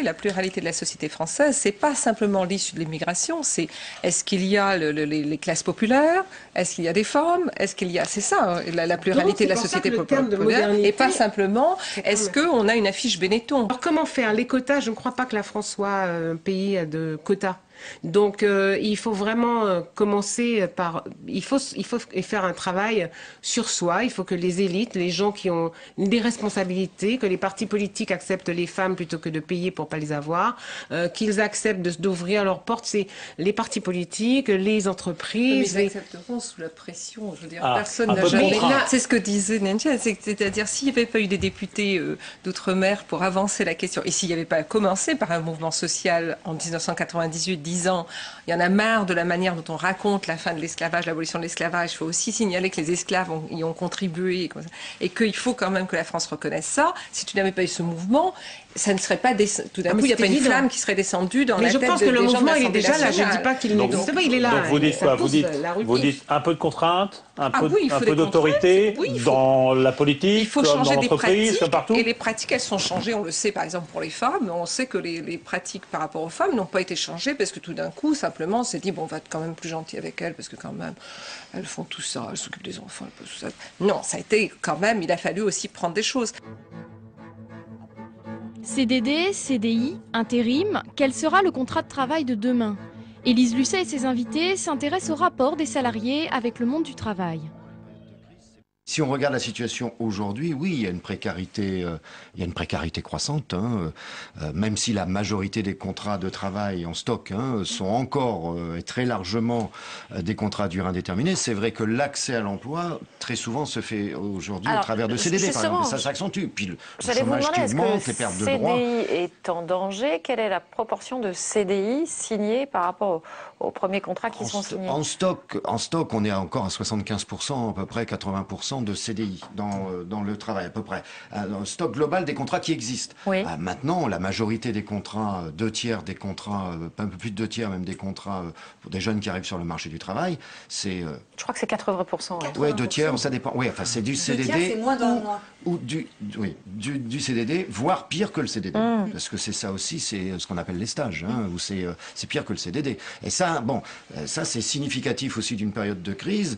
La pluralité de la société française, c'est pas simplement l'issue de l'immigration, c'est est-ce qu'il y a les classes populaires, est-ce qu'il y a des femmes, est-ce qu'il y a... C'est ça, la pluralité de la société populaire, et pas simplement est-ce qu'on a une affiche Benetton. Alors comment faire? Les quotas, je ne crois pas que la France soit un pays de quotas. Donc il faut vraiment commencer par... Il faut faire un travail sur soi. Il faut que les élites, les gens qui ont des responsabilités, que les partis politiques acceptent les femmes plutôt que de payer pour ne pas les avoir, qu'ils acceptent d'ouvrir leurs portes. C'est les partis politiques, les entreprises... Mais ils accepteront sous la pression. Je veux dire, personne n'a jamais... C'est ce que disait Nenja, c'est-à-dire s'il n'y avait pas eu des députés d'outre-mer pour avancer la question, et s'il n'y avait pas commencé par un mouvement social en 1998, 10 ans, il y en a marre de la manière dont on raconte la fin de l'esclavage, l'abolition de l'esclavage. Il faut aussi signaler que les esclaves y ont contribué et qu'il faut quand même que la France reconnaisse ça. Si tu n'avais pas eu ce mouvement, Ça ne serait pas tout d'un coup, il n'y a pas une flamme qui serait descendue dans la tête. Mais je pense que le mouvement, il est déjà là. Je ne dis pas qu'il n'est pas, il est là. Donc vous dites quoi? Vous dites un peu de contrainte, un peu d'autorité dans la politique, comme dans l'entreprise, comme partout. Et les pratiques, elles sont changées. On le sait, par exemple, pour les femmes. On sait que les pratiques par rapport aux femmes n'ont pas été changées parce que tout d'un coup, simplement, on s'est dit, bon, on va être quand même plus gentil avec elles parce que quand même, elles font tout ça, elles s'occupent des enfants, elles font tout ça. Non, ça a été quand même, il a fallu aussi prendre des choses. CDD, CDI, intérim, quel sera le contrat de travail de demain? Élise Lucet et ses invités s'intéressent au rapport des salariés avec le monde du travail. Si on regarde la situation aujourd'hui, oui, il y a une précarité croissante, hein, même si la majorité des contrats de travail en stock sont encore et très largement des contrats à durée indéterminée. C'est vrai que l'accès à l'emploi, très souvent, se fait aujourd'hui au travers de CDD, par exemple, et ça s'accentue. Puis le chômage qui augmente, les pertes de droits. CDI est en danger. Quelle est la proportion de CDI signés par rapport aux premiers contrats qui sont signés? En stock, on est encore à 75%, à peu près 80% de CDI dans le travail, à peu près. Un stock global des contrats qui existent. Oui. Maintenant, la majorité des contrats, 2 tiers des contrats, un peu plus de 2 tiers même des contrats pour des jeunes qui arrivent sur le marché du travail, c'est... Je crois que c'est 80%. Oui, 2 tiers, ça dépend. Oui, enfin, c'est du CDD. 2 tiers, c'est moins d'un mois. Ou du CDD, voire pire que le CDD. Parce que c'est ça aussi, c'est ce qu'on appelle les stages, où c'est pire que le CDD. Et ça, bon, ça c'est significatif aussi d'une période de crise,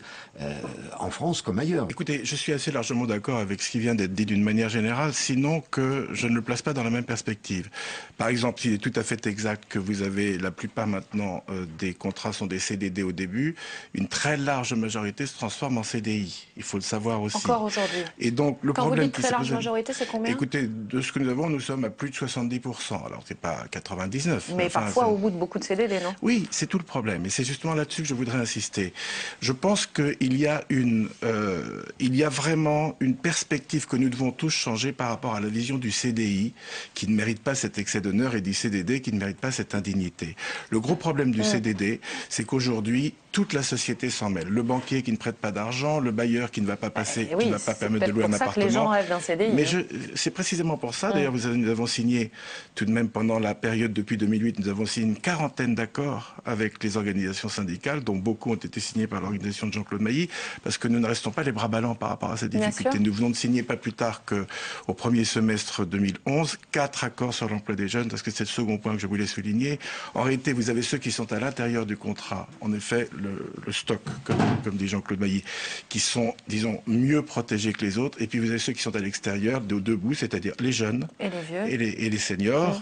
en France comme ailleurs. Écoutez, je suis assez largement d'accord avec ce qui vient d'être dit d'une manière générale, sinon que je ne le place pas dans la même perspective. Par exemple, il est tout à fait exact que vous avez, la plupart maintenant des contrats sont des CDD au début, une très large majorité se transforme en CDI. Il faut le savoir aussi. Encore aujourd'hui. Et donc, le Quand problème vous dites très large majorité, c'est combien? Écoutez, de ce que nous avons, nous sommes à plus de 70%. Alors, c'est pas 99. Mais enfin, parfois au bout de beaucoup de CDD, non? Oui, c'est tout le problème. Et c'est justement là-dessus que je voudrais insister. Je pense qu'il y a vraiment une perspective que nous devons tous changer par rapport à la vision du CDI, qui ne mérite pas cet excès d'honneur, et du CDD, qui ne mérite pas cette indignité. Le gros problème du CDD, c'est qu'aujourd'hui, toute la société s'en mêle. Le banquier qui ne prête pas d'argent, le bailleur qui ne va pas passer, qui ne va pas permettre de louer un appartement. C'est pour ça que les gens rêvent d'un CDI. Mais c'est précisément pour ça. D'ailleurs, nous avons signé, tout de même pendant la période depuis 2008, nous avons signé une quarantaine d'accords avec les organisations syndicales, dont beaucoup ont été signés par l'organisation de Jean-Claude Mailly, parce que nous ne restons pas les bras ballants par rapport à ces difficultés. Nous venons de signer pas plus tard qu'au premier semestre 2011, 4 accords sur l'emploi des jeunes, parce que c'est le second point que je voulais souligner. En réalité, vous avez ceux qui sont à l'intérieur du contrat, en effet, le stock, comme dit Jean-Claude Mailly, qui sont, disons, mieux protégés que les autres. Et puis vous avez ceux qui sont à l'extérieur, de deux bouts, c'est-à-dire les jeunes et les vieux et les seniors.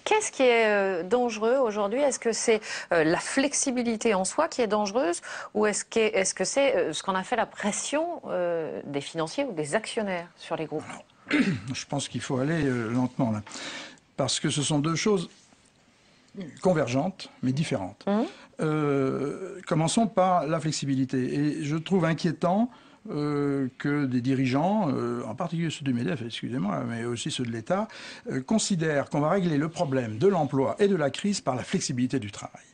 Qu'est-ce qui est dangereux aujourd'hui? Est-ce que c'est la flexibilité en soi qui est dangereuse, ou est-ce que c'est ce qu'on a fait la pression des financiers ou des actionnaires sur les groupes? Je pense qu'il faut aller lentement là, parce que ce sont deux choses convergentes mais différentes. Commençons par la flexibilité. Et je trouve inquiétant que des dirigeants, en particulier ceux du MEDEF, excusez-moi, mais aussi ceux de l'État, considèrent qu'on va régler le problème de l'emploi et de la crise par la flexibilité du travail.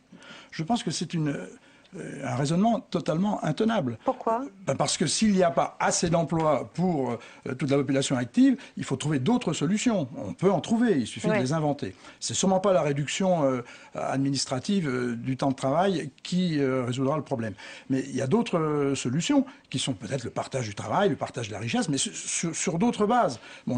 Je pense que c'est un raisonnement totalement intenable. Pourquoi? Parce que s'il n'y a pas assez d'emplois pour toute la population active, il faut trouver d'autres solutions. On peut en trouver, il suffit de les inventer. C'est sûrement pas la réduction administrative du temps de travail qui résoudra le problème. Mais il y a d'autres solutions qui sont peut-être le partage du travail, le partage de la richesse, mais sur d'autres bases. Bon,